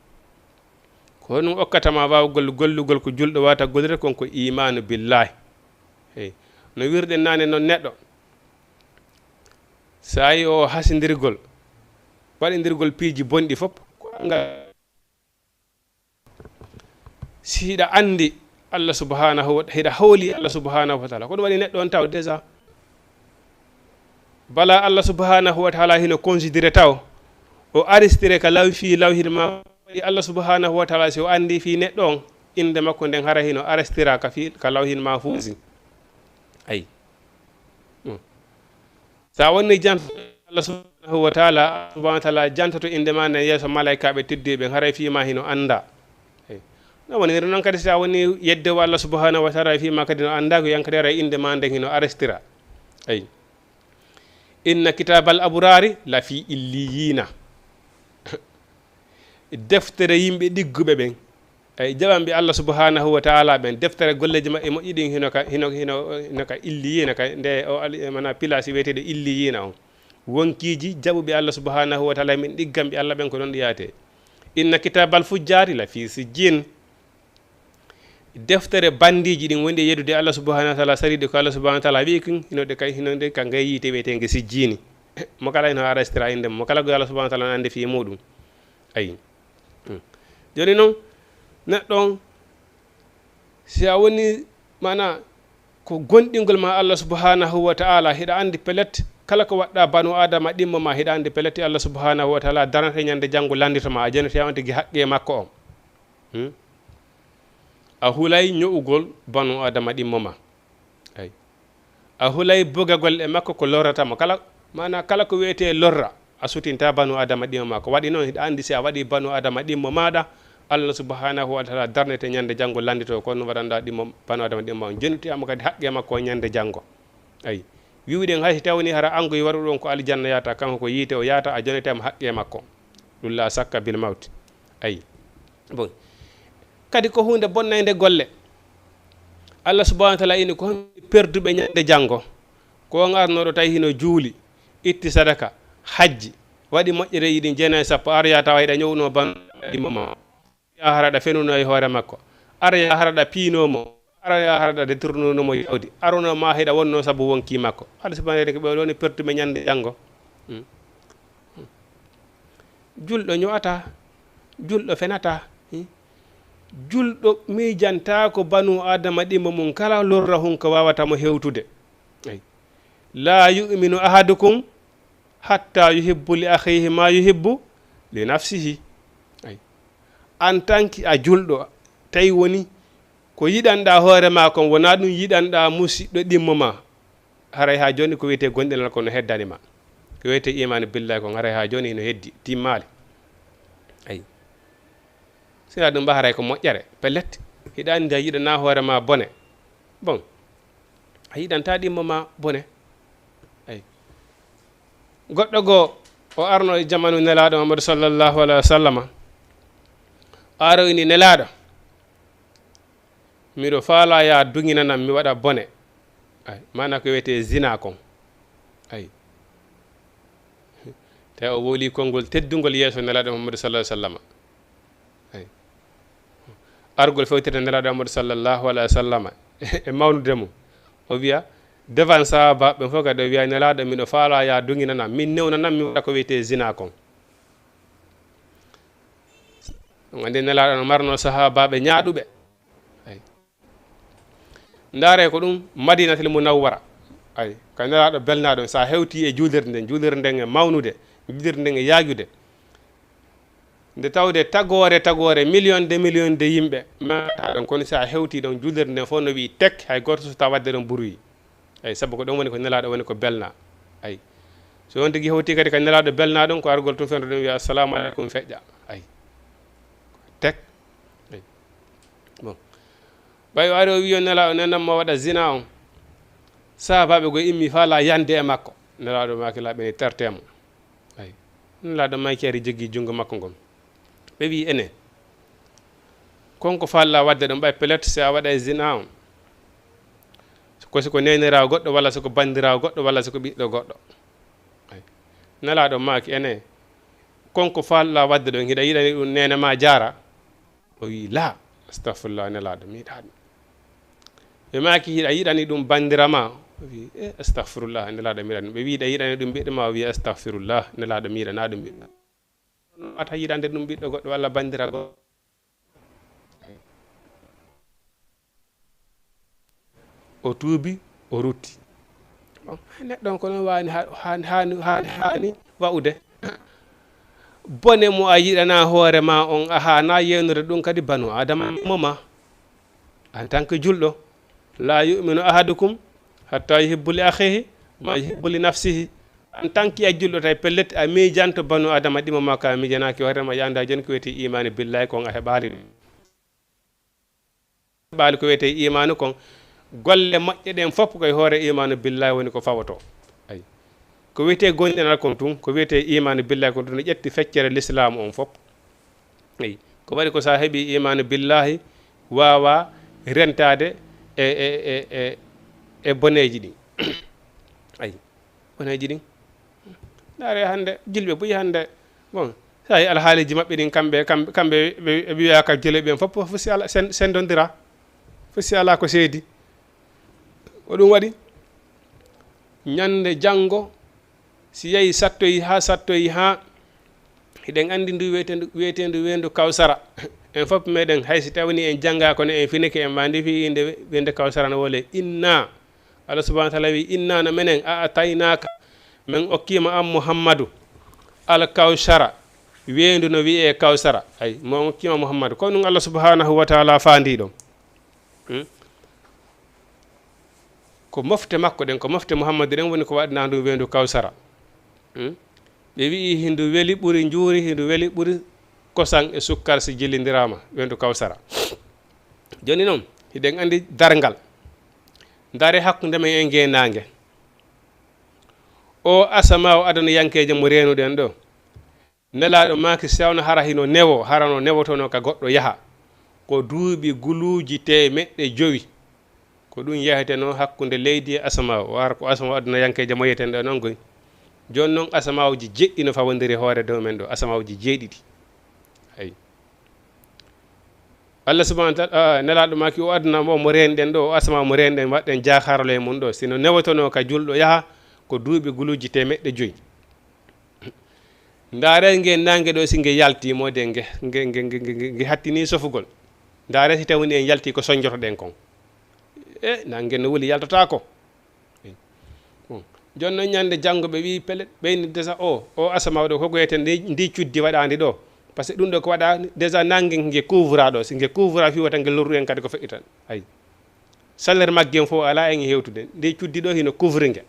ko honum okkatama wawgol gollugol ko julɗo wata gollude kon ko imanu billahi hey no wirɗen nane noon neɗɗo sa yi o hasindirgol waɗindirgol piiji bonɗi fof si hiɗa andi Allah subhanahu wa hiɗa hawli Allah subhanahu wa taala ko ɗum waɗi neɗɗo on taw déjà bala Allah subhanahu wa taala hino considéré taw o aristire ka law fi lawhil ma Allah subhanahu wa taala si o andi fi neɗɗo on inde makko nden hara hino aristira ka fi ka lawhil mahfusi ay sa wonni jant Allah subhanahu wa taala jantato inde ma nden yeeso malaikaɓe teddiɓe haray fima hino anda no woni noon kadi sa woni yedde wa Allah subhanahu wa taala fima kadi no anda ko yankade ara inde ma nden hino aristira ay inna kitabal abrari la fi illiyina deftere yimɓe ɗigguɓe ɓen ay jaɓanɓe Allah subhanahu wa taala ɓen deftere golleji maɓɓe moƴƴiɗin hino ka illiyina ka nde o mana pilasi wiyeteɗo illiyina on wonkiji jaɓuɓe Allah subhanahu wa taala min ɗigganɓe Allah ɓen ko ɗon ɗiyate inna kitabal fujjari la fi sijjin deftere bandiji ɗin woni yeddude Allah subhanahu wa taala sariɗe ko Allah subhanahu wa taala wi kin hinode kay hinode ka ngay yite wiyetege sijjini mo kala hino arrestera inde mo kala go Allah subhanahu wa taala ande fi muɗum ayi joni noon neɗɗon si a woni mana ko gonɗingol ma Allah subhanahu wa taala hiɗa andi pelet kala ko waɗɗa banu adama ɗimmo ma hiɗa andi pelete Allah subhanahu wa taala darnata ñande janggo landitoma a janati on tigui haqqe makko on a hulay ño'ugol banu adama ɗimmo ma ay a hulay bogagol e makko ko lorratama kala mana kala ko wiyete lorra a sutinta banu adama ɗimmo ma ko waɗi noon hiɗa andi si a waɗi banu adama ɗimmo maɗa Allah subhanahu wa taala darnete ñande janggo landito kono waɗanɗa ɗimmo banu adama ɗimmo ma jonitiyama kadi haqqe makko ñande janggo ay wiwɗen hay tawni hara angoy waru ɗon ko aljanna yata kanko ko yiite o yata a jonetema haqqe makko ɗum la sakka bil mawti ayi bon kadi ko hunde bonnayde golle Allah subhanahu wa taala ini ko perduɓe ñande janggo ko garnoɗo tawi hino juuli itti sadaka hajji waɗi moƴƴere yiɗi jeena sappo arya tawa yiɗa ñowno ban ɗimoma ya haraɗa fenuno e hoore makko arya haraɗa piinomo ara haraɗa détournonomo yawdi aruno ma heɗa wonno saabu wonki makko Allah subhanahu wa taala ko ɓe woni pertuɓe ñande janggo julɗo ño'ata julɗo fenata julɗo miijanta ko banu adama ɗimmo mum kala lorra hun ko wawatamo hewtude ay la yuminu ahadukum hatta yuhibbu li akhihi ma yuhibbu li nafsihi ay en tant que a julɗo tawi woni ko yiɗanɗa hoore ma kon wona ɗum yiɗanɗa musidɗo ɗimmo ma haray ha joni ko wiyete gonɗinal kono heddanima ko wiyete imanu billahi kon haray ha joni no heddi timmali ayi sina ɗum haray ko moƴƴere pellet hiɗa andi a yiɗana hoore ma bone bon a yiɗanta ɗimmo ma bone ayi goɗɗo goo o arno e jamanu nelaɗo Muhammadu sallallahu alaihi wa sallam aro ini nelaɗo miɗo faala ya duginanam mi waɗa bone ay mana ko wiyete zina kon ay tawi o woli konngol teddugol yeeso nelaɗo Muhammadu sallallahu alaihi wa sallam ay argol fewtete nelaɗo Muhammadu sallallahu alaihi wa sallam e mawnude mum o wiya devant sahaba ɓe fof kadi o wiya nelaɗo miɗo faala ya duginanam min newnanam mi waɗa ko wiyete zina kon ɗum andi nelaɗo no marno sahabaɓe ñaaɗuɓe ay ndaare ko ɗum madinatul munawwara ay ka nelaɗo belnaɗo sa hewti e juulirde nden e mawnude juulirde nden e yaagude nde tawde tagore million de yimɓe mata ɗon kono sa hewti ɗon juulirde nden fof no wi tek hay goto so taw wadde ɗon bruit ay sabu ko ɗon woni ko nelaɗo woni ko belna ay so on tigui hewti kadi ka nelaɗo belna ɗon ko argol tum fendo ɗum wiya assalamu aleykum feƴƴa ay tek ay bon ɓay o ari o wiyo nelaɗo nenanmo waɗa zina on sahabaɓe go immi faala yande e makko nelaɗo makilaɓe ne tertemo ay nelaɗo mayki ari jogui junggo makko ngon ɓe wi enen konko falla wadde ɗum ɓay peut être si a waɗa e zina on ko siko nenirawo goɗɗo walla siko bandirawo goɗɗo walla siko ɓiɗɗo goɗɗo ay nelaɗo maki ene konko falla wadde ɗon hiɗa yiɗani ɗum nene ma jara o wi la astahfirullah nelaɗo mi yiɗa ɗum ɓe maki hiɗa yiɗani ɗum bandirama wi astaghfirullah nelaɗo miɗan ɓe wiiɗa yiɗani ɗum ɓiɗɗo ma wi astaghfirullah nelaɗo miɗana ɗum ɓiɗɗo ata yiɗande ɗum ɓiɗɗo goɗɗo walla bandira goɗɗo o tuubi o rutti neɗɗon ko noon wani hani wa'ude bone mo a yiɗana hoore ma on a hana yewnude ɗum kadi banu adama moma en tant que julɗo la yuminu ahadukum hatta yuhibbu li akhihi ma yuhibbu li nafsihi en tant que a julɗo tay pellet a miijanto banu adama ɗimo ma ka miijanaki hoorema yanda joni ko wiyete imani billahi kon a heɓali ɗum heɓali ko wiyete imanu kon golle moƴƴe ɗen fof koye hoore imanu billahi woni ko fawoto ay ko wiyete gonɗinal kon tun ko wiyete imanu billahi kon tun ne ƴetti feccere l'islam on fof ay ko waɗi ko sa heeɓi imanu billahi wawa rentade e boneji ɗi ay boneji ɗin ɗare hande jilɓe ɓuyi hande bon sa yi alhaaliji maɓɓe ɗin kamɓe ɓe wiya ka jele ɓen fof fof si ala sendodira fof si ala ko seedi ko ɗum waɗi ñande janngo si yehi sattoyi ha hiɗen andi ndu wiyetendu wendu kawsara en fof meɗen haysi tawni en jangga kono en finike en mandi fi inde wende kawsara no wole inna Allah subhanahu wa ta'ala wi inna na menen a ataynaka men okkima am muhammadu al kawsara wendu no wiye kawsara ay mo okkima muhammadu ko ɗum Allah subhanahu wa ta'ala fandi ɗon ko mofte makko ɗen ko mofte muhammadu ɗen woni ko waɗna ndu wendu kawsara ɓe wi hindu weli ɓuri juuri hindu weli ɓuri kosan e sukkar si jillindirama wendu kawsara joni noon hiɗen andi dargal dare hakkude men e ngenage o asama o adana yankeje mo renuɗen ɗo nelaɗo maki sewno hara hino newo harano newotono ka goɗɗo yaaha ko duuɓi guluji temeɗɗe 5 ko ɗum yahiteno hakkude leydi e asama o wara ko asama o adana yankeje mo yeten ɗo noon goy joni noon asamawuji jeɗɗi no fawodiri hoore dow men ɗo asamawuji jeeɗiɗi ay Allah subhanahu wa ta'ala nelaɗo maki o aduna mo renɗen ɗo o asama mo renɗen waɗɗen jakarlo e mum ɗo sino newotono ka julɗo yaaha ko duuɓi guluji temeɗɗe 5 ndaare nge nangue ɗo si nge yaltimode nge hattini sofugol ndaare si tawni en yalti ko soñjotoɗen kon nangue no wuli yaltata ko joni noon ñande janggo ɓe wi pelet ɓeyni déjà o asama ɗo koko wiyete ndi cuddi waɗandi ɗo par ce que ɗum ɗo ko waɗa déjà nangue ngue couvra ɗo si ngue couvra fi wata ngue lorru en kadi ko feƴƴitan ay salaire maggen fof ala en hewtude ndi cuddi ɗo hino couvre ngue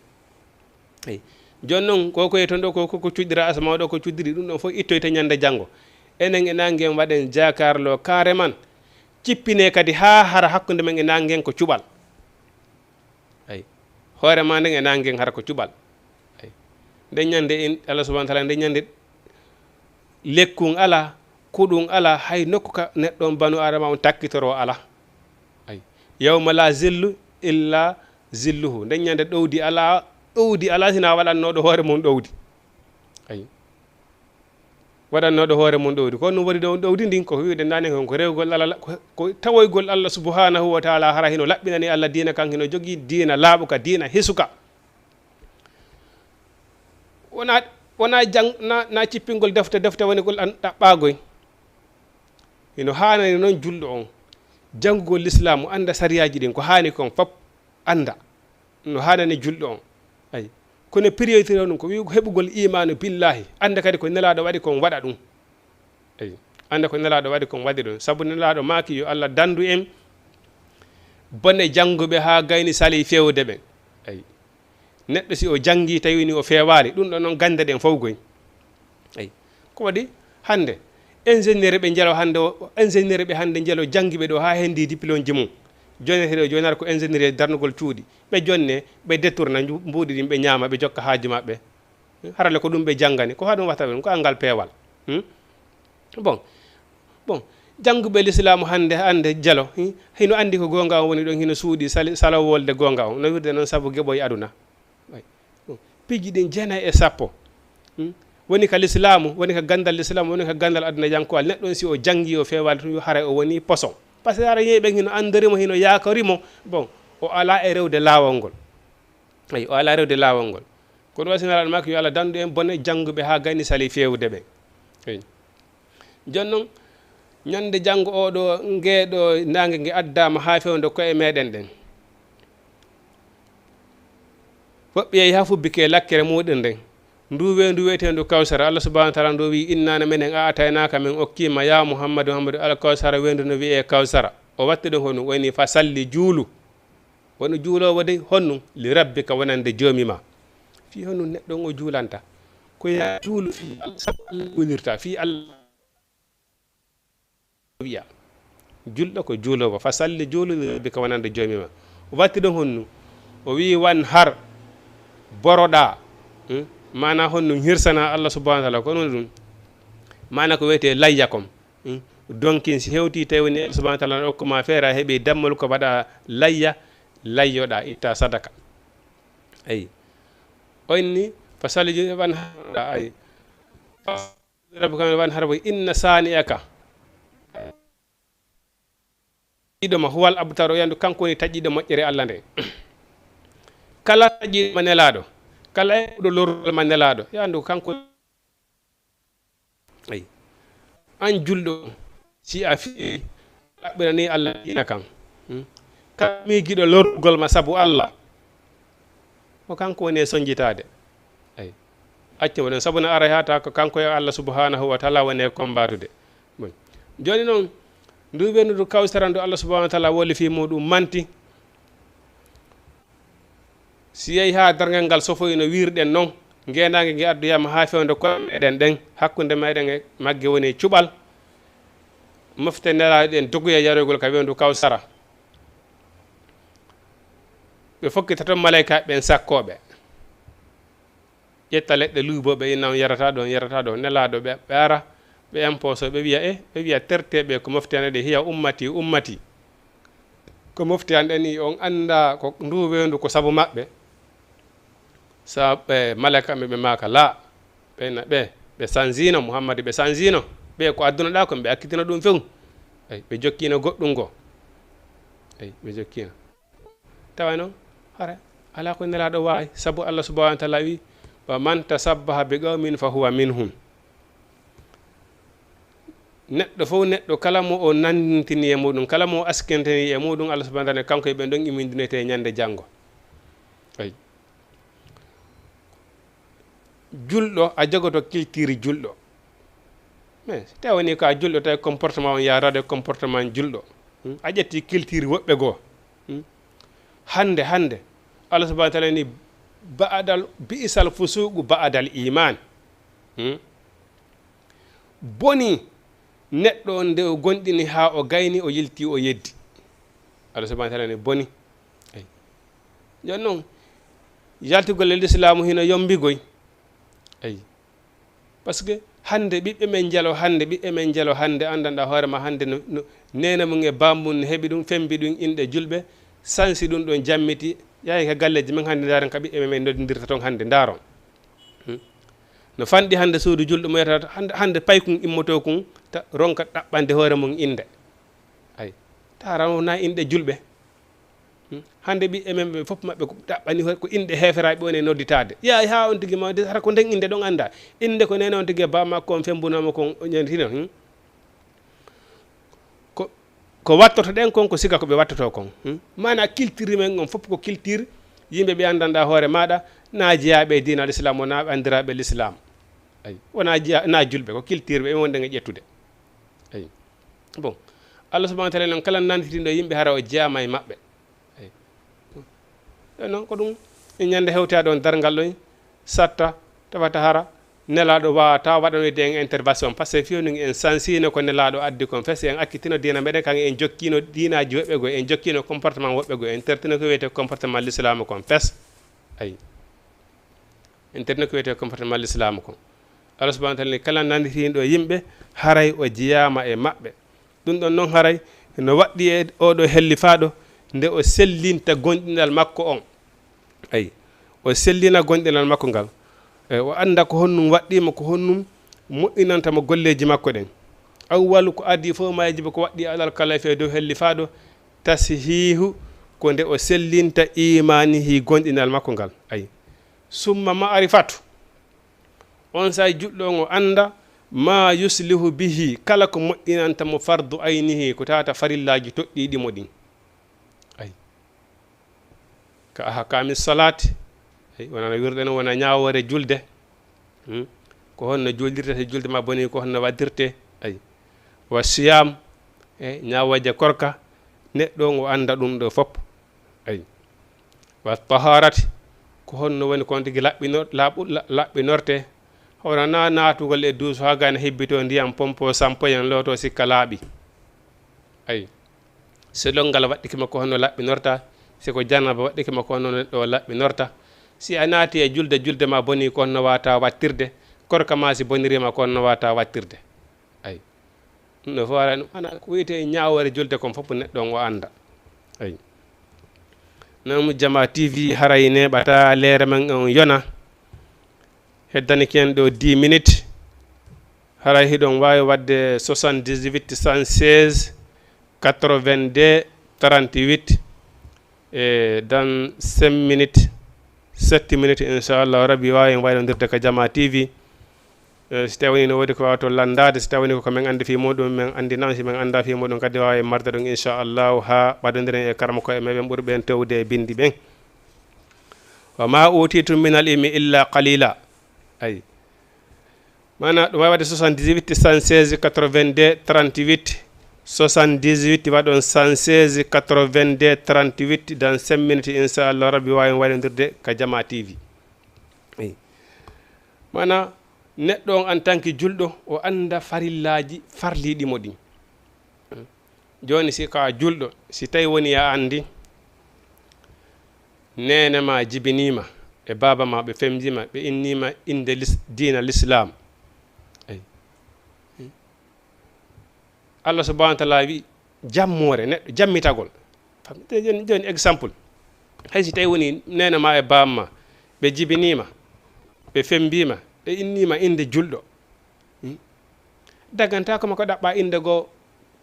ay joni noon koko wiye toon ɗo ko cuɗɗira asama ɗo ko cuddiri ɗum ɗon fof ittoyte ñande janggo enen e nangue en waɗen jakarlo carrément cippine kadi ha hara hakkude men e nangue en ko cuɓal ay hoore ma nden e nangue en hara ko cuɓal ay nde ñande en Allah subhanahu wa ta'ala nde ñande lekkun ala kuɗum ala hay nokku ka neɗɗon banu adama on takkitoro ala ay yawma la zillu illa zilluhu nde ñande ɗowdi ala sina waɗannoɗo hoore mum ɗowdi ay waɗannoɗo hoore mum ɗowdi ko ɗum waɗi ɗowdi ndin ko wiwde nane kon ko rewgol Allah ko tawoygol Allah subhanahu wa ta'ala hara hino laɓɓinani Allah diina kan hino jogui diina laaɓuka diina hisuka wona na cippingol defte woni gol an ɗaɓɓagoy hino hanani noon julɗo on janggugol l'islam anda sariyaji ɗin ko hani kon fop anda no hanani julɗo on ay kono priorité ɗum ko wi heɓugol imanu billahi anda kadi ko nelaɗo waɗi kon waɗa ɗum ay anda ko nelaɗo waɗi kon waɗi ɗum saabu nelaɗo maki yo Allah dandu en bone jangguɓe ha gayni sali fewde ɓen ay neɗɗo si o jangi tawini o fewali ɗum ɗo noon gande ɗen fof goy ay ko waɗi hande ingénieur ɓe jeelo hande ingénieur ɓe hande jeelo jangiɓe ɗo ha hendi diplôme ji mum joni joni ara ko ingénieur darnugol cuuɗi ɓe jonne ɓe détourna mbuuɗi ɗin ɓe ñaama ɓe jokka haaju maɓɓe harale ko ɗum ɓe janggani ko haɗum watta ɗum ko angal peewal bon jangguɓe l'islamu hande jalo hino andi ko gonga on woni ɗon hino suuɗi salawolde gonga on no wirde noon saabu gueɓoye aduna piji ɗin 9 woni ka l'islamu woni ka gandal l'islamu woni ka gandal aduna yankowal neɗɗon si o jangi o fewali tun haara o woni poson par ce que ara yeeɓe hino andarimo hino yakarimo bon o ala e rewde laawol ngol ay o ala rewde laawol ngol ko ɗum wasinalaɗo makko yo Allah dandu en bone jannguɓe ha gayni sali fewde ɓe ay joni noon ñande janngo oɗo ngeeɗo nangue ngue addama ha fewde koye meɗen ɗen woɓɓe yeehi ha fubbike lakkere muɗum nden ndu wiyetendu kawsara Allah subahanahu wa taala ndu wi innana minen a ataynaka min okkima ya Muhammadu al kawsara wendu no wiye kawsara o watti ɗum honum woni fa salli juulu woni juulowo de honnum li rabbika wonande joomima fi honum neɗɗo o juulanta ko ya juulu fi Allah wulirta fi Allah wiya julɗo ko juulowo fa salli juulu li rabbika wonande joomima o watti ɗum honum o wi wan har boroɗa mana honnum hirsana Allah subhanahu wa taala ko ɗum mana ko wiyete layya kom donkin si hewti tawi woni Allah subhanahu wa taala hokkuma feere a heeɓi dammol ko waɗa layya layyoɗa itta sadaka ayi onni fa salli wan harɗa ay rabbi kam wan harbo inna sani'aka taƴiɗoma huwal abtar o yandu kanko woni taƴiɗo moƴƴere Allah nde kala taƴiɗoma nelaɗo kala ɗo lorol ma nelaɗo yandu kanko ay an julɗo si a fi ɗaɓɓira ni Allah dina kan kala miigiɗo lorgol ma sabu Allah ko kanko woni e soñjitade ay accimo ɗon sabu no ara hata ko kanko yo Allah subhanahu wa taala woni e kombatude bon joni noon ndu wendudu kawsaran ndu Allah subhanahu wa taala wolli fi muɗum manti si yeehi ha dargal ngal sofoyi no wirɗen noon ngenangue ngue adduyama ha fewde koye meɗen ɗen hakkude meɗen e maggue woni cuɓal mofte nelaɗo ɗen dogoye yarogol ka wendu kawsara ɓe fokkita toon malayka ɓen sakkoɓe ƴetta leɗɗe luuboɓe innan yarata ɗon nelaɗo ɓe ara ɓe imposo ɓe wiya ɓe wiya terteɓe ko moftene ɗe hiya ummati ko mofti an ɗen i on anda ko ndu wendu ko saabu maɓɓe sa ɓe malaka ɓe maka la ɓena ɓe sanzino Muhammadu ɓe sanzino ɓe ko adduna ɗa kon ɓe akkitina ɗum few ay ɓe jokkino goɗɗum go ay ɓe jokkino tawa noon hara ala ko nelaɗo wawi saabu Allah subhanahu wa taala wi wa man tasabbaha bi qawmin fa huwa minhum neɗɗo fof neɗɗo kala mo o nandintini e muɗum kala mo askentini e muɗum Allah subhanahu wa taala kanko e ɓen ɗon imindinete ñande janggo ay julɗo a jogoto culture julɗo mais taw woni ko a julɗo tawi comportement on yarade comportement julɗo a ƴetti culture woɓɓe goo hande Allah subhanahu wa taala ni ba'dal bi'sal fusuqu ba'dal iman boni neɗɗo on nde o gonɗini ha o gayni o yilti o yeddi Allah subhanahu wa taala ni boni ay joni noon yaltigol e l'islamu hino yombigoy ay parce que hande ɓiɓɓe men jelo hande andanɗa hoorema hande no nena mum e bamum heeɓi ɗum fembi ɗum inɗe julɓe sansi ɗum ɗon jammiti yahi ka galleji men hande daren ka ɓiɓɓe men noddirta toon hande daron no fanɗi hande suudu julɗo moyata hande paykum immoto kum ronka ɗaɓɓande hoore mum inde ay taran na inɗe julɓe hande ɓiɓɓe men ɓe fof maɓɓe ko ɗaɓɓani ko inɗe heferaɓe woni nodditade yahi ha on tigui ma hara ko nden inde ɗon anda inde ko nene on tigui ba makko on fembunama kon ñantino ko wattoto ɗen kon ko siga ko ɓe wattoto kon mana culture men on fof ko culture yimɓe ɓe andanɗa hoore maɗa na jeeyaɓe dina l'islam wona andiraɓe l'islam ay wona jeeya na julɓe ko culture ɓe wonde e ƴettude ay bon Allah subhanahu wa taala noon kala nantitiɗo yimɓe hara o jeeyama e maɓɓe ay noon ko ɗum ñande hewtade on dargal ɗon satta tawata hara nelaɗo wawata waɗanoyde en intervention par ce que fewnu en sansino ko nelaɗo addi kon fes en akkitino dina meɗen kan en jokkino dinaji woɓɓe go en jokkino comportement woɓɓe go en tertino ko wiyete comportement l'islam kon fes ay en tertino ko wiyete comportement l'islam kon Allah subhanahu wa taala ni kala nanditiniɗo yimɓe haray o jeyama e maɓɓe ɗum ɗon noon haray no waɗɗi e oɗo hellifaɗo nde o sellinta gonɗinal makko on ay o sellina gonɗinal makko ngal o anda ko honnum waɗɗima ko honnum moƴƴinantamo golleji makko ɗen awwalu ko addi fof majiba ko waɗɗi alal kala fe dow hellifaɗo tashihu ko nde o sellinta imanihi gonɗinal makko ngal ayi summa ma'rifatu on say juɗɗo on o anda ma yuslihu bihi kala ko moƴƴinanta mo fardu aynihi ko tata farillaji toɗɗiɗimo ɗin ayi ka ahkami salati ayi wonano wirɗen wona ñawore julde ko honno juldirte julde ma boni ko honno waddirte ayi wa siyam e ñawaje korka neɗɗo o anda ɗum ɗo fopp ayi wa taharati ko honno woni kon tigi laɓɓinorte hono na natugol e duuso ha gane hebbito ndiyam pompo sampoyen loto sikka laaɓi ayi so ɗongal waɗɗikima ko honno laɓɓinorta siko janaba waɗɗikima ko honno neɗɗo o laɓɓinorta si a naati e julde ma boni ko honno wata wattirde korka ma si bonirima ko honno wata wattirde ayi ɗum ɗo fo ara ɗum ana ko wiyete ñawore julde kon fof neɗɗo on o anda ayi nomu Jama TV haray neɓata leere men on yona heddani ken ɗo 10 minutes haray hiɗon wawi wadde 78 116 82 38 e dans 5 minutes 7 minutes inchallah rabbi wawi en waynodirde ka Jama TV si tawini no wodi ko wawa landade si tawini ko men andi fi muɗum men andi nan si men anda fi muɗum kadi wawi marde ɗum inchallahu ha ɓadodiren e karama koye meɓen ɓuuri ɓen tewde e bindi ɓen wa ma utitum min al ilmi illa qalila ayi mana ɗum wawi wadde 78 116 82 38 78 waɗon 116 82 38 dans 5 minutes inchallah rabbi wawi waynodirde ka Jama TV ayi mana neɗɗo on en tant que julɗo o anda farillaji farliɗimo ɗin joni si ka julɗo si tawi woni ya andi nene ma jibinima e baba ma ɓe femjima ɓe innima inde dina l'islam ayi Allah subhanahu wa ta'ala wi jammore neɗɗo jammitagol joni exemple hay si tawi woni nene ma e baba ma ɓe jibinima ɓe fembima ɓe innima inde julɗo daganta koma ko ɗaɓɓa inde goo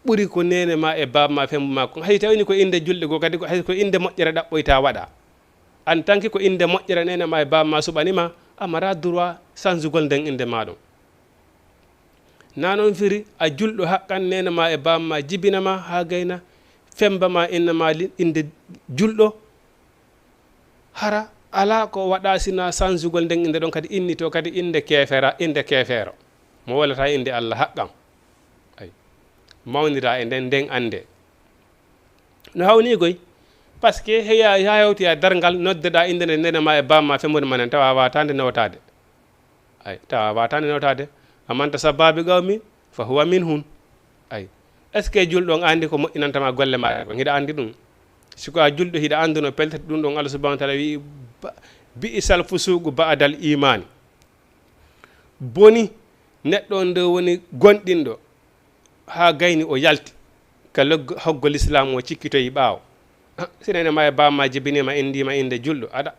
ɓuuri ko nene ma e baba ma fembu ma ko hay tawini ko inde julɗe goo kadi hay ko inde moƴƴere ɗaɓɓoyta waɗa en tant que ko inde moƴƴere nene ma e baba ma suɓanima amara droit changegol nden inde ma ɗum na noon firi a julɗo haqqan nene ma e baba ma jibinama ha gayna femba ma inna ma inde julɗo hara ala ko waɗa sina changegol nden inde ɗon kadi inni to kadi inde kefeero mo wolata inde Allah haqqan ay mawnira e nden ande no hawni goy par ce que heya yawti a dargal noddeɗa inde nde nene ma e bamma femmude manen tawa watande newtade ay tawa watande newtade amanta sababi gawmi fa huwa minhum ay est ce que julɗo on andi ko moƴƴinantama golle ma ko hiɗa andi ɗum siko a julɗo hiɗa anduno peltete ɗum ɗon Allah subhanahu wa ta'ala wi bi'sal fusuqu ba'dal imani boni neɗɗo nde woni gonɗinɗo ha gayni o yalti ka hoggol islam o cikkitoyi ɓaawo sinene ma e bamma jibinima indima inde julɗo aɗa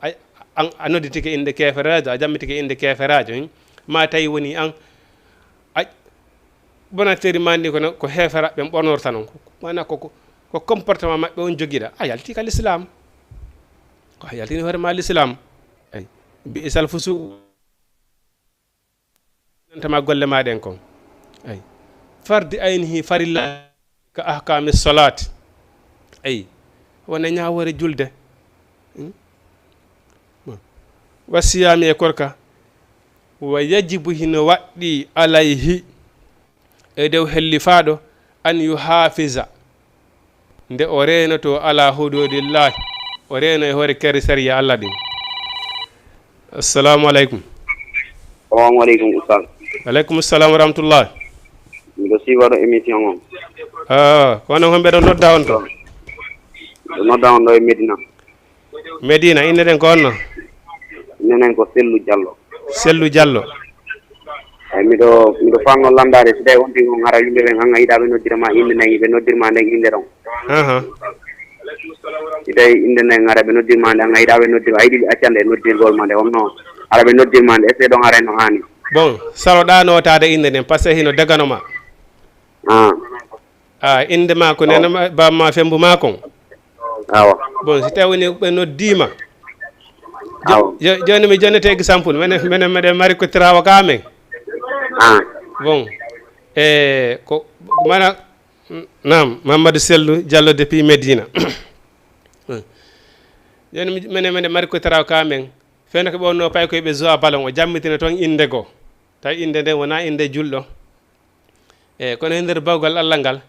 a nodditike inde keferajo a jammitike inde keferajo ma tawi woni an bonateri mandi ko heferaɓe ɓornorta noon mana ko comportement maɓɓe on joguiɗa a yalti ka l'islam ko a yaltini hoorema l'islam ay bi'sal fusuq nantama golle maɗen kon ay fardi aynihi farilla ka ahkami salati ay wona ñawore julde wa siyami e korka wa yajibu hino waɗɗi alayhi e dow hellifaɗo an yuhafisa nde o renoto ala hududillahi o reno e hoore kere sariya Allah ɗin assalamu aleykum salamu aleykum oustaz aleykum salam wa rahmatullah miɗo siwaɗo émission on kono homɓe ɗo nodda on to ɗo nodda on ɗo e Medina inde ɗen ko honno innenen ko Sellu Diallo ay miɗo fanno landade so tawi wonti on ara yimɓe ɓen an a yiɗa ɓe noddirama inde nden ɓe noddirma nden inde ɗon si tawi inde nden ara ɓe noddirma nde an a yiɗa ɓe noddirma a yiɗi accande e noddirgol ma nde wonno ara ɓe noddirma nde est ce que ɗon ara no hani bon saloɗa notade inde nden par ce que hino daganoma inde ma ko nena bamma fembu ma kon awa bon si tawi woni ɓe noddima awa joni mi jonnete exemple minen meɗen mari ko tirawa ka men bon ko mana nam Mamadou Sellou Diallo depuis Medina joni minen mari ko tirawa ka men fene ko ɓonno pay koye ɓe joa ballon o jammitina toon inde goo tawi inde nde wona inde julɗo kono e nder bawgal Allah ngal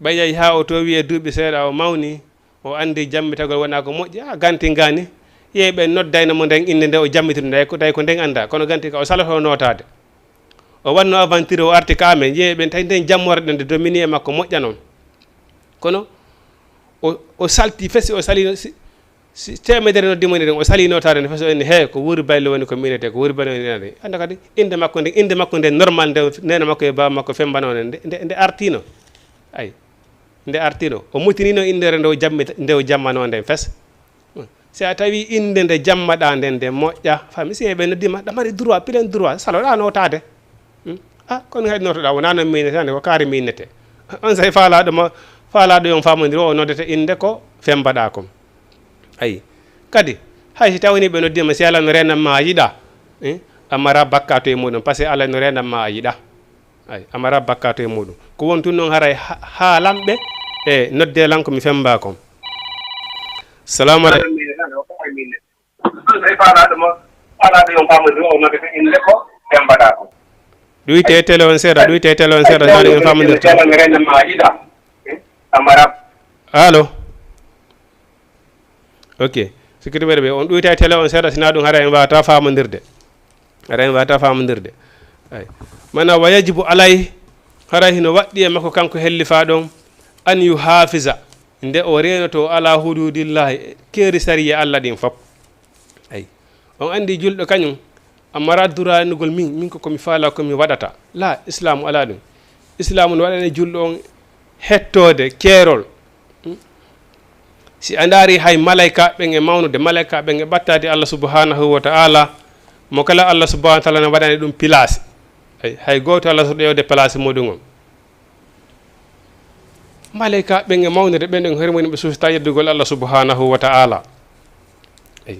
ɓayayi ha o to wiye duuɓi seeɗa o mawni o andi jammitagol wona ko moƴƴi ganti ngani yeyi ɓe noddayno mo nden inde nde o jammitino tawi ko nden anda kono ganti ka o saloto notade o wanno aventure o arti ka amen yeyi ɓen tawi nden jammorde nde domini e makko moƴƴa noon kono o salti fesi o sali si temedere noddimoni ɗen o sali notade nde fesi o enni he ko wuuri bayle woni ko minete ko wuuri bayle woni anda kadi inde makko nde normal nde nene makko e baba makko fembanone nde artino ay nde artino o mutinino indere nde o jammano nden fes si a tawi inde nde jammaɗa nden nde moƴƴa fami si ɓe noddima ɗa mari droit plein droit saloɗa notade kono hayɗi notoɗa wona no minnetande ko kaari minnete on sahi faalaɗo yon famodiri o noddete inde ko fembaɗa kom ayi kadi hay si tawni ɓe noddima si Allah no renanma a yiɗa amara bakka to e muɗum par ce que Allah no renanma a yiɗa ay amara bakka to e muɗum ko wontu noon haray haalamɓe e noddelanko mi femba kom salamu aleykum ɗuyte télé on seeɗa ɗuyte télé on seeɗa nani en famodirta allo ok sikkitimɓeɗe ɓe on ɗuyta télé on seeɗa sina ɗum hara en wawata famodirde ay mana wa yajibu alay hara hino waɗɗi e makko kanko hellifa ɗon an yu hafisa nde o renoto ala hududillahi keeri sariya Allah ɗin fop ay on andi julɗo kañum amara duranugol min ko komi faala komi waɗata la islamu ala ɗum islamu no waɗane julɗo on hettode keerol si a ndaari hay malayka ɓen e mawnude malayka ɓen e ɓattade Allah subhanahu wa ta'ala mo kala Allah subhanahu wa ta'ala ne waɗani ɗum place ay hay goto Allah so ƴewde place muɗum on malayka ɓen e mawnude ɓen ɗen hoore mumen ɓe sustata yeddugol Allah subhanahu wa ta'ala ay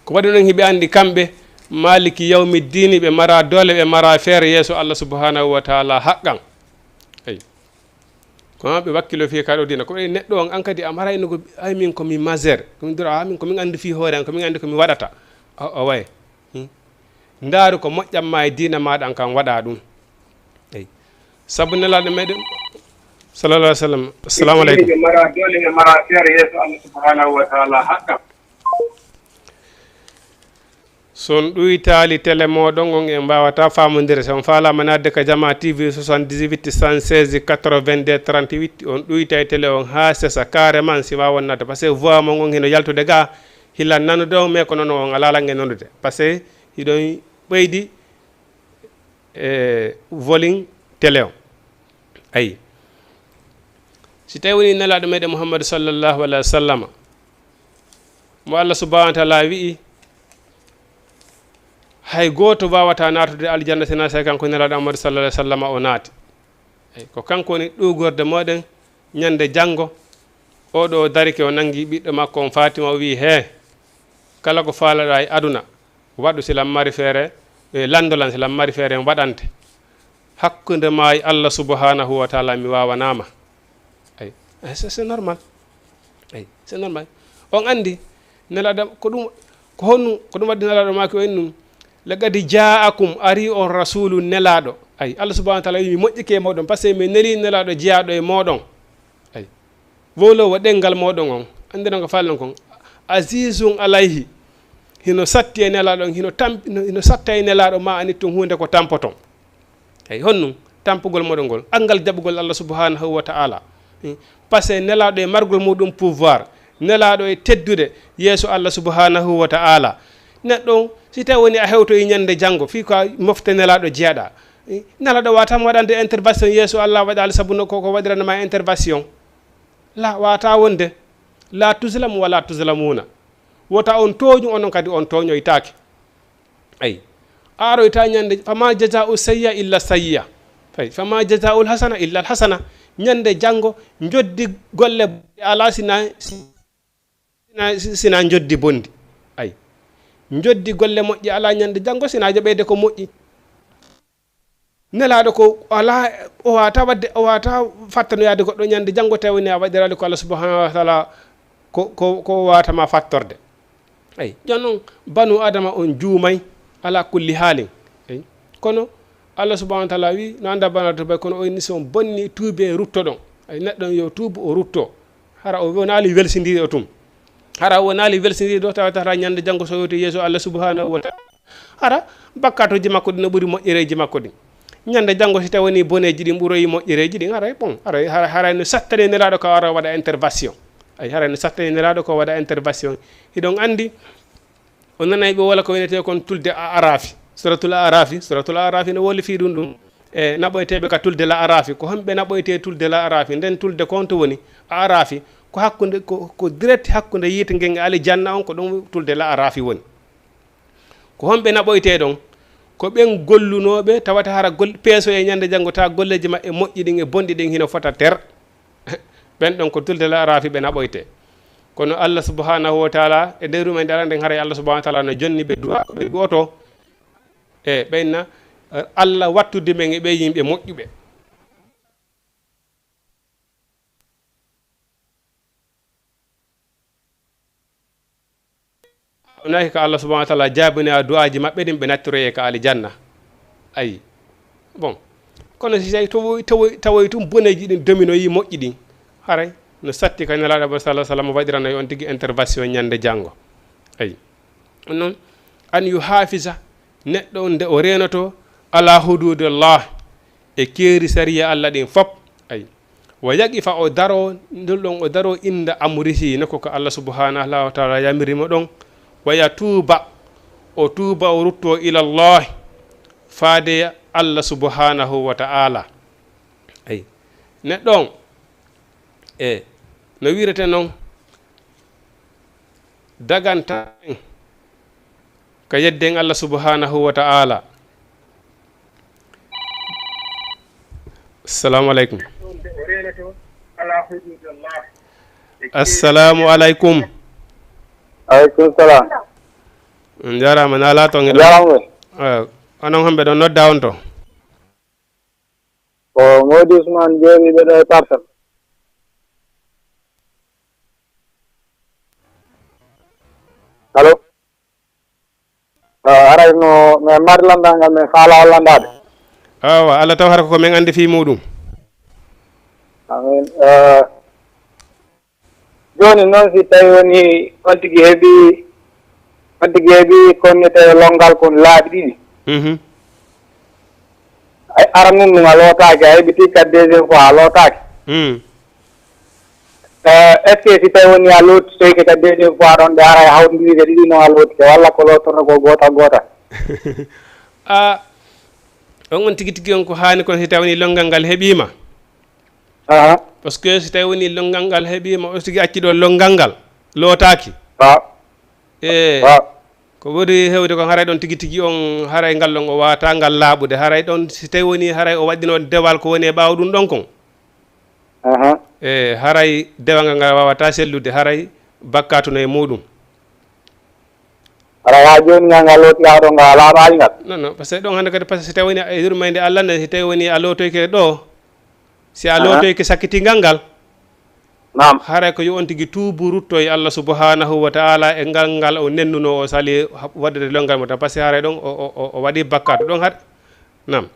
ko waɗi ɗon hiɓe andi kamɓe maliki yawmi dini ɓe mara dole ɓe mara feere yeeso Allah subhanahu wa ta'ala haqqan ay ko ɓe wakkilo fi kaɗo dina ko ɓe neɗɗo on an kadi a mara ino ay min komi majeur komi dira min komin andi fi hoore an komin andi komi waɗata o way ndaaru ko moƴƴatma e dina maɗa an kan waɗa ɗum ay sabu nelaɗo meɗen sallallahu alaihi wasallam assalamu aleykum ɓe mara dole ɓe mara feere yeeso Allah subhanahu wa ta'ala haqqan son ɗuytali télé moɗon on en mbawata famodire son falama nadde ka Jama TV 78 116 82 38 on ɗuyta e télé on ha sesa carrément si wawa nadde par ce que voix mon on hino yaltude ga hillan nanude on mais ko noon on alalangue nanude par ce que hiɗon ɓeydi volume télé on ayi si tawi woni nelaɗo meɗen Mouhammadou sallllahu alayhi wa sallam mo Allah subhanahu wa ta'ala wi'i hay goto wawata natude aljanna sina say kanko nelaɗo Amadou sallallahu alayhi wa sallam o naati ay ko kanko woni ɗugorde moɗen ñande janggo oɗo darike o nangi ɓiɗɗo makko on Fatima o wi he kala ko faalaɗa e aduna waɗu silam mari feere landolan silam mari feere en waɗante hakkude ma e Allah subhanahu wa ta'ala mi wawanama ay c'est normal ay c'est normal on andi nelaɗo ko ɗum waddi nelaɗo maki o en ɗum lagadi jaakum ari on rasulu nelaɗo ay Allah subhanahu wa ta'ala wi mi moƴƴike e moɗon par ce que mi neli nelaɗo jeyaɗo e moɗon ay wolowo ɗengal moɗon on andino ko falnon kon azizun alayhi hino satti e nelaɗo on hino satta e nelaɗo ma anittum hunde ko tampoton ay honnum tampugol moɗon ngol angal jaɓugol Allah subhanahu wa ta'ala par ce que nelaɗo e margol muɗum pouvoir nelaɗo e teddude yeeso Allah subhanahu wa ta'ala neɗɗo si tawi woni a hewtoyi ñande janggo fi ko mofte nelaɗo jeeɗa nelaɗo watama waɗande intervention yeeso Allah waɗali sabu koko waɗiranama intervention la wata wonde la tuslamu wala tuslamuna wota on tooñu onon kadi on tooñoytake ayi a aroyta ñande fama jazau sayya illa sayya fay fama jazaul hasana illa al hasana ñande janggo joddi golle ala sina sina joddi bondi ay joddi golle moƴƴi ala ñande janngo sina jaɓede ko moƴƴi nelaɗo ko ala o wata wadde o wata fattanoyade goɗɗo ñande janngo tawni a waɗirali ko Allah subhanahu wa taala ko watama fattorde ay jon noon banu adama on juumay ala kulli haalin ay kono Allah subhanahu wa taala wi no anda banato bay kono o ni son bonni tuubi e rutto ɗon ay neɗɗon yo tuubu o rutto hara o wonali welsindiri o tum hara wonali welsindiri ɗo tawata ñande janngo so yowti yeeso Allah subhanahu wa taala hara bakkatoji makko ɗi no ɓuuri moƴƴereji makko ɗi ñande janngo si tawoni boneji ɗi ɓuuroyi moƴƴereji ɗi haray bon haray no sattane nelaɗo ko ara waɗa intervention ay haray no sattane nelaɗo ko waɗa intervention hiɗon andi o nanay ɓe wala ko winete kon tulde a arafi suratul arafi no wolli fi ɗum e naɓoyteɓe ka tulde la arafi ko homɓe naɓoyte tulde la arafi nden tulde konto woni a arafi ko hakkude ko direct hakkude yiite ngen e alijanna on ko ɗum tulde la arafi woni ko homɓe naɓoyte ɗon ko ɓen gollunoɓe tawata hara peeso e ñande janngo ta golleji maɓɓe moƴƴi ɗin e bonɗi ɗin hino fota ter ɓen ɗon ko tulde la arafi ɓe naɓoyte kono Allah subhanahu wa taala e nder rumen ɗara nden haray Allah subhanahu wa taala no jonni ɓe ɓe duwoto e ɓenna Allah wattude men e ɓe yimɓe moƴƴuɓe onaki ko Allah subhanahu wa taala jaabini a du'aji maɓɓe ɗin ɓe nattoroye ka alijanna ayi bon kono si tawi tawoy tum boneji ɗin dominoyi moƴƴi ɗin haray no satti ka nelaɗo ba sallah sallam waɗiranayi on tigui intervention ñande janngo ayi ɗum noon an yu hafisa neɗɗo on nde o renoto ala hududullah e keeri sariya Allah ɗin fop ayi wa yaqifa o daro ndulɗon o daro inda amrihi nokko ko Allah subhanahu wa taala yamirimo ɗon waya tuuba o rutto ilallah faade Allah subhanahu wa ta'ala ay neɗɗon e no wirete noon daganta ka yedden Allah subhanahu wa ta'ala. Assalamu alaikum. Assalamu alaikum. Aleykum salam. Jarama na la to ngi onon hambe ɗon nodda on to ko Mody Ousmane jooɗiɓe ɗo e Parcelles. allo aray no min mari landal ngal min faala o landade awa Allah taw har ko min andi fi muɗum amin joni noon si tawi woni on tigui heeɓi konnete longal kon laaɓi ɗiɗi ara nunnuga lootaki a heɓiti kat deuxiéme fois a lootaki est ce que si tawi woni a lootitoyke kat deuxiéme fois ɗon ɗe ara e hawtodiriɓe ɗiɗi no a lootike walla ko lootorno ko gotal gotal a on tigui tigui on ko hani kono si tawi woni longal ngal heeɓima par ce que si tawi woni longal ngal heeɓima o tigui acci ɗo longal ngal lootaki e ko ɓuri hewde ko haray ɗon tigui tigui on haray ngal ɗon o wata ngal laaɓude haray ɗon si tawi woni haray o waɗino dewal ko woni e ɓaawo ɗum ɗon kon e haray dewal ngal wawata sellude haray bakkatuno e muɗum ara ha joni ngal lootiya ɗo ngal laaɓali ngal non par ce que ɗon hande kadi par ce que si tawi woni e yurmede Allah nde si tawi woni a lootoyke ɗo si a lootoyke sakkitingal ngal nam haray ko yo on tigui tuubu rutto e Allah subhanahu wa ta'ala e ngal o nennuno o sali waɗude longal mo tan par ce que haray ɗon o waɗi bakkatu ɗon haɗ nam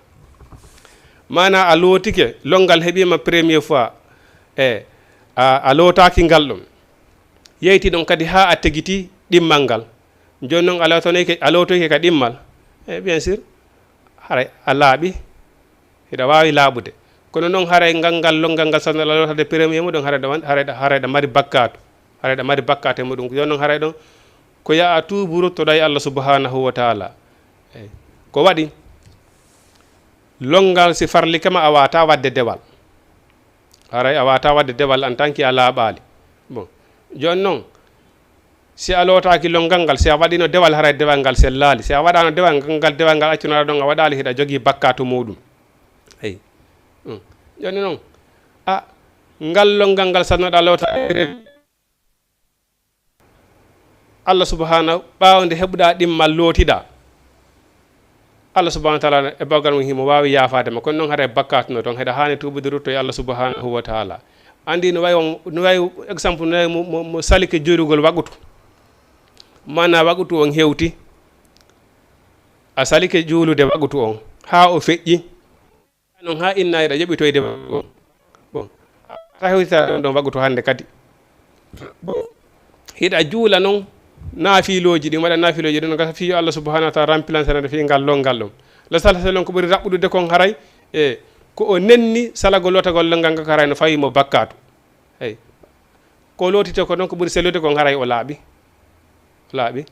mana a lootike longal heeɓima premiére fois e a lootaki ngal ɗum yeyti ɗon kadi ha a tegiti ɗimmal ngal joni noon a lootoyke ka ɗimmal e bien sûr haray a laaɓi hiɗa wawi laaɓude kono noon haray ngal longal ngal sanna la lootade premier muɗum harayɗa mari bakkatu harayɗa mari bakkatu e muɗum joni noon haray ɗon ko ya a tuubu ruttoɗa e Allah subhanahu wa ta'ala eyyi ko waɗi longal si farli kama a wata wadde dewal haray a wata wadde dewal en tant que a laaɓali bon joni noon si a lootaki longal ngal si a waɗino dewal haray dewal ngal sellali si a waɗano dewal ngal accunoɗa ɗon a waɗali hiɗa jogui bakkatu muɗum eyyi joni noon a ngal longal ngal sannoɗa loota Allah subhanahu ɓaawde heɓuɗa ɗimmal lootiɗa Allah subhanahu wa taala e bawgal mum himo wawi yafadema kono noon haɗa bakkatuno toon heɗa hani tubude ruttoye Allah subhanahu wa taala andi no wayi exemple no wayi mo salike jorugol wagutu mana wagutu on hewti a salike juulude wagutu on ha o feƴƴi noon ha innayiɗa yoɓitoyde on bon ta hewtita ɗon wagutu hande kadi hiɗa juula noon naafiloji ɗi waɗa naafiloji ɗi no gasa fiyo Allah subhanahu wa taala remplaçanade fi ngal longal ɗum la sala sallam ko ɓuri raɓɓudude kon haray e ko o nenni salago lotagol longal ngal ko haray no fawimo bakkatu eyi ko lootite ko noon ko ɓuri sellude kon haray o laaɓi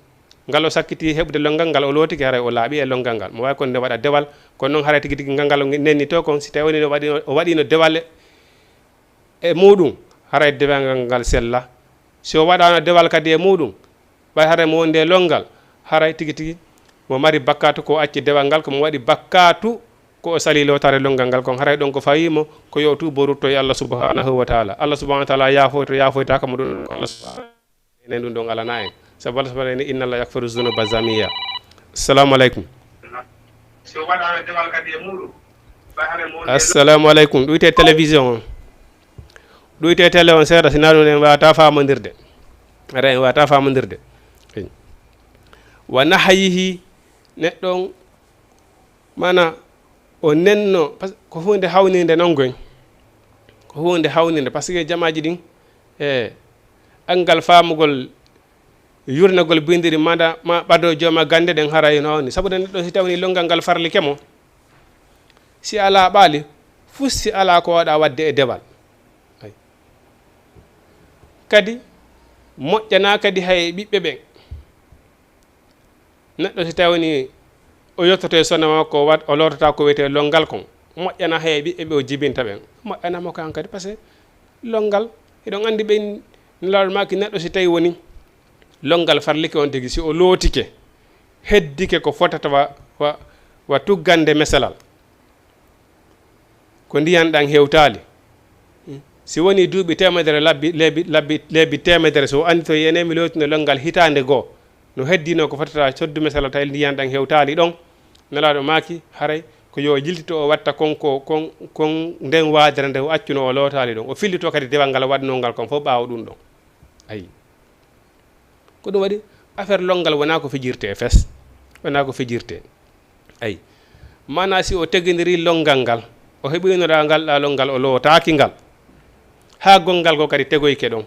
ngal o sakkiti heɓude longal ngal o lootiki haray o laaɓi e longal ngal mo wawi kon nde waɗa dewal kono noon haray tigui tigui ngal nenni to kon si tawi o waɗino dewal e muɗum haray dewal ngal sella si o waɗano dewal kadi e muɗum ɓay haray mo wonde longal haray tigui tigui mo mari bakkatu ko acci dewal ngal komo waɗi bakkatu ko o sali lotare longal ngal kon haray ɗon ko fawimo ko yo tubo ruttoye Allah subhanahu wa taala Allah subhanahu wa taala yafoytaka mo ɗum Allah subhanahu enen ɗum ɗon alana en sabu Allah subhanahu ni inna Allah yakfiru zunuba jami'a assalamu aleykum assalamu aleykum ɗuyte télévision on ɗuyte télé on seeɗa sina ɗum en wawata famodirde ara en wawata famodirde wa nahayihi neɗɗon mana o nenno ko hunde hawnide noon goñ ko hunde hawnide par ce que jamaji ɗin e angal famugol yurnagol bindiri mada ma ɓaɗo jooma gande ɗen haray noon sabude neɗɗo si tawni longal ngal farli kemo si ala ɓaali fus si ala ko waɗa wadde e dewal kadi moƴƴana kadi hay ɓiɓɓe ɓen neɗɗo si tawni o yettoto e sone makko o lotota ko wiyete longal kon moƴƴana hay ɓiɓɓe ɓe o jibinta ɓen moƴƴanamo kan kadi par ce que longal eɗon andi ɓen nelaɗo maki neɗɗo si tawi woni longal farlike on tigui si o lootike heddike ko fotata wa tuggande mesalal ko ndiyan ɗan hewtali si woni duuɓi temedere lebbi temedere so andi to yene mi lootino longal hitande goo no heddino ko fotata soddu mesalal tawi ndiyan ɗan hewtali ɗon nelaɗo maki haray ko yo jiltito o watta kon nden wadere nde o accuno o lootali ɗon o fillito kadi dewal ngal waɗno ngal kon fof ɓawa ɗum ɗon ayi ko ɗum waɗi affaire longal wona ko fijirte fes wona ko fijirte ayi mana si o teguidiri longal ngal o heɓinoɗa ngal ɗa longal o lootaki ngal ha gongal ko kadi tegoyke ɗon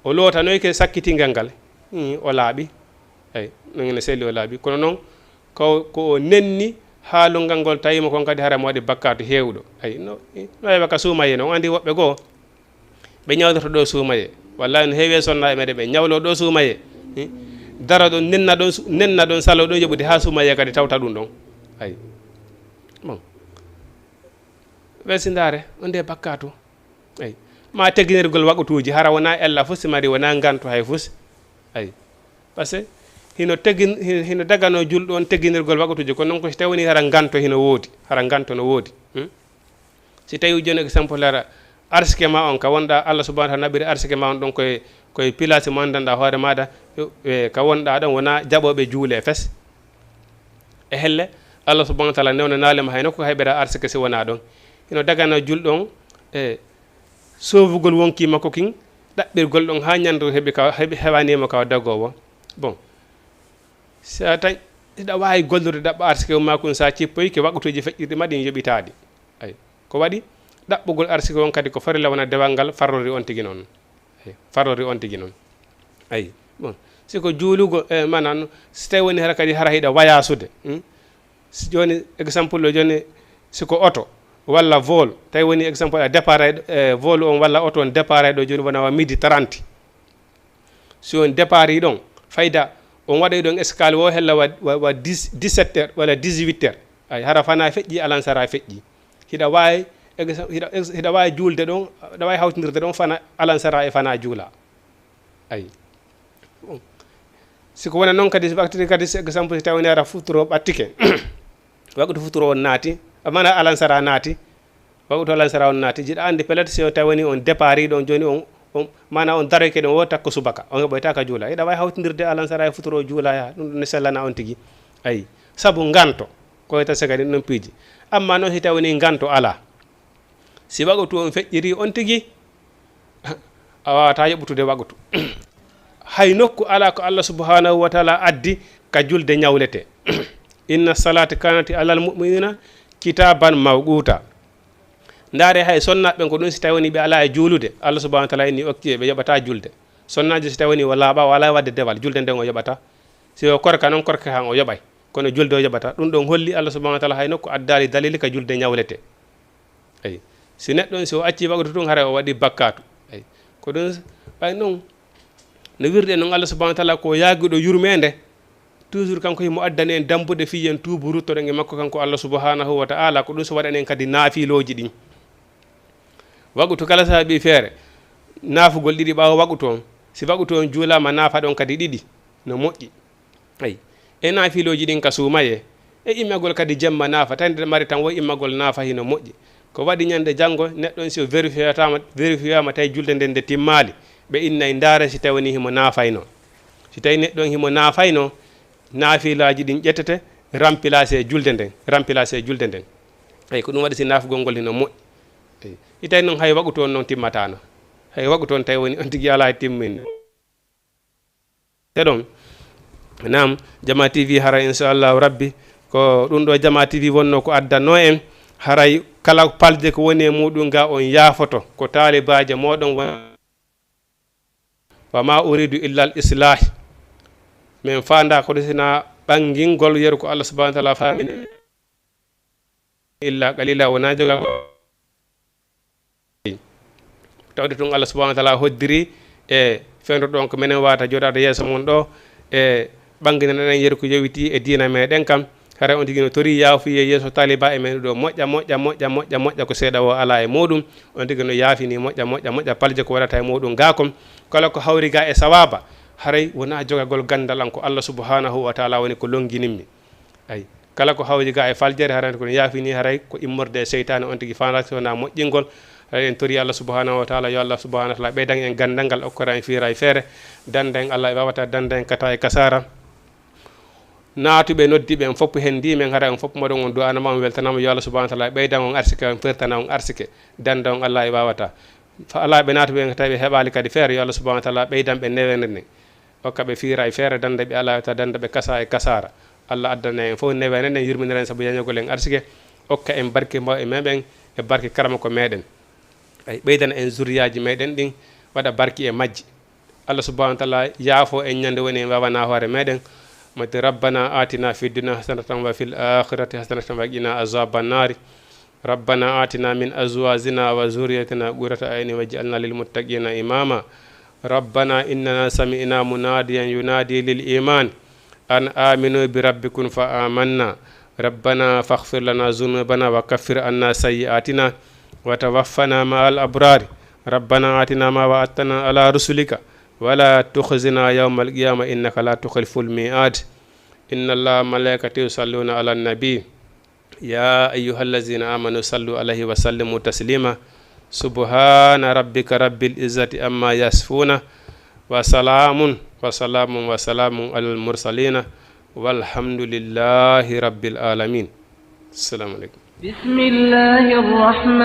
o lootanoyke sakkitingal ngal o laaɓi eyi ɗum ene selli o laaɓi kono noon ko o nenni ha longal ngol tawima kon kadi hara mo waɗi bakkatu hewɗo ayi no wawi ka suumaye noon andi woɓɓe goo ɓe ñawdoto ɗo suumaye wallahi no heewi sonnaɓe meɗen ɓe ñawlo ɗo suumaye dara ɗon nenna ɗon salo ɗon yoɓude ha suumaye kadi tawta ɗum ɗon ayi bon wersindare on nde bakkatu ayi ma teguinirgol waɓutuji hara wona ella fusi mari wona gantu hay fusi ayi par ce que hino dagano julɗo on teguinirgol waɓutuji kono noon ko si tawni hara ganto hino woodi hara ganto no woodi si tawi joni exemple ara arsike ma on ka wonɗa Allah subhanahu wa taala naɓiri arsike ma on ɗon koye pilasi mo andanɗa hoore maɗa ka wonɗa ɗon wona jaɓoɓe juule fes e helle Allah subhanahu wa taala newna naalema hay nokko heɓera arsike si wona ɗon hino dagano julɗo on e sowugol wonki makko kin ɗaɓɓirgol ɗon ha ñandu hewanima kawa dagowo bon sa tañ iɗa wawi gollude ɗaɓɓa arsike ma kun sa cippoyke waɓutuji feƴƴirɗi maɗi yoɓitadi ayi ko waɗi ɗaɓɓugol arsike on kadi ko farilla wona dewal ngal farlori on tigui noon farlori on tigui noon ayi bon siko juulugo manan so tawi woni hara kadi hara hiɗa wayasude joni exemple o joni siko auto walla vol tawi woni exemple a départ vol on walla auto on départ ɗo joni wona wa midi 30 si on départ ɗon fayda on waɗay ɗon escale o hella wa 17 heures walla 18 heures ay hara fana feƴƴi alansara feƴƴi hiɗa wawi hiɗa wawi juulde ɗon aɗa wawi hawtinirde ɗon fana alansara e fana juula ayi siko wona noon kadi waktiti kadi exemple si tawni ara futuro ɓattike waɗude futuro on naati mana alansara naati waɗude alansara on naati jiɗa andi peut être si o tawani on départ ɗon joni mana on daroy keden wo takko subaka on heɓoyta ka juula eɗa wawi hawtidirde alansara e futuro juula ya ɗum ne sellana on tigui ayi saabu ganto koyta segadi ɗum piiji amma noon si tawini ganto ala si wagotu on feƴƴiri on tigui a wawata yoɓɓutude wagotu hay nokku ala ko Allah subhanahu wa taala addi ka julde ñawlete inna salata kanati alal mu'minina kitaban mawquta ndaare hay sonnaɓe ko ɗum si tawi woni ɓe ala e juulude Allah subhanahu wa taala inni okki ɓe yoɓata julde sonnaji si tawi woni o laaɓa wala wadde dewal julde nden o yoɓata si o korka noon korka han o yoɓay kono julde o yoɓata ɗum ɗon holli Allah subhanahu wa taala hay nokku addali dalil ka julde ñawlete ayi si neɗɗon si o acci wagoto tun hara o waɗi bakkatu ayi ko ɗum ɓay noon no wirde noon Allah subhanahu wa taala ko yaaguiɗo yurmede toujours kanko himo addani en dambude fi en tuubu ruttoɗen e makko kanko Allah subhanahu wa taala ko ɗum so waɗanen kadi naafiloji ɗin wagutu kala saabi feere naafugol ɗiɗi ɓaawo wagutu on si wagutu on juulama naafa ɗon kadi ɗiɗi no moƴƴi ayi e naafiloji ɗin ka suumaye e immagol kadi jemma naafa tawde mari tan wo immagol naafa hino moƴƴi ko waɗi ñande janngo neɗɗon si o vérifiama tawi julde nden nde timmali ɓe innay ndaara si tawini himo naafayno si tawi neɗɗon himo naafayno naafilaji ɗin ƴettete remplacé julde nden eyi ko ɗum waɗi si naafugol ngol hino moƴƴi eyi i tawi noon hay wagu toon noon timmatano hay wagu toon tawi woni on tigui ala e timminne te ɗon nam Jama TV hara inchallahu rabbi ko ɗum ɗo Jama TV wonno ko addanno en haray kala palde ko woni e muɗum ga on yaafoto ko taalibaje moɗon wa ma uridu illa al islah min fanda ko sina ɓangingol yeru ko Allah subhanahu wa taala famini illa qalila wona joga tawde tun Allah subhanahu wa taala hoddiri e fendo ɗon ko menen wata jodade yeeso mon ɗo e ɓanginenen yeru ko yowiti e diina meɗen kam hara on tigui no tori yaafuye yeeso taliba e men ɗo moƴƴa ko seeɗa o ala e muɗum on tigui no yaafini moƴƴa palje ko waɗata e muɗum ga kom kala ko hawri ga e sawaba haray wona jogagol gandal an ko Allah subhanahu wa taala woni ko longininmi ayi kala ko hawri ga e faljere haray kono yaafini haray ko immorde seytane on tigui fandaki wona moƴƴingol haray en tori Allah subhanahu wa taala yo Allah subhanahu wa taala ɓeydan en gandal ngal okkora en fiira e feere danda en Allah e wawata danda en kata e kasara naatuɓe noddiɓe en fopp hen ndimen hara on fopp moɗon on du'anama on weltanama yo Allah subhanahu wa taala ɓeydan on arsike on pertana on arsike danda on Allah e wawata fa ala ɓe naatuɓe tawi ɓe heɓali kadi feere yo Allah subhanahu wa taala ɓeydan ɓe newene nden hokka ɓe fiira e feere danda ɓe ala ta danda ɓe kasa e kasara Allah addana en fof newene nden yurminiren saabu yañogol en arsike hokka en barke mbaw e meɓen e barke karama ko meɗen ay ɓeydana en zuriyaji meɗen ɗin waɗa barki e majji Allah subhanahu wa taala yaafo en ñande woni en wawana hoore meɗen mati rabbana atina fi dunya hasanatan wa fil akhirati hasanatan wa qina azaban nari rabbana atina min azwajina wa zurriyatina qurrata ayni waj'alna lil muttaqina imama rabbana innana sami'na munadiyan yunadi lil iman an aminu bi rabbikum fa amanna rabbana faghfir lana dhunubana wa kaffir anna sayyi'atina wa tawaffana ma'al abrari rabbana atina ma wa'adtana ala rusulika ولا تخزنا يوم القيامة إنك لا تخلف الميعاد إن الله ملائكته يصلون على النبي يا أيها الذين آمنوا صلوا عليه وسلموا تسليما سبحان ربك رب العزة أما يصفون وسلام على المرسلين والحمد لله رب العالمين السلام عليكم بسم الله الرحمن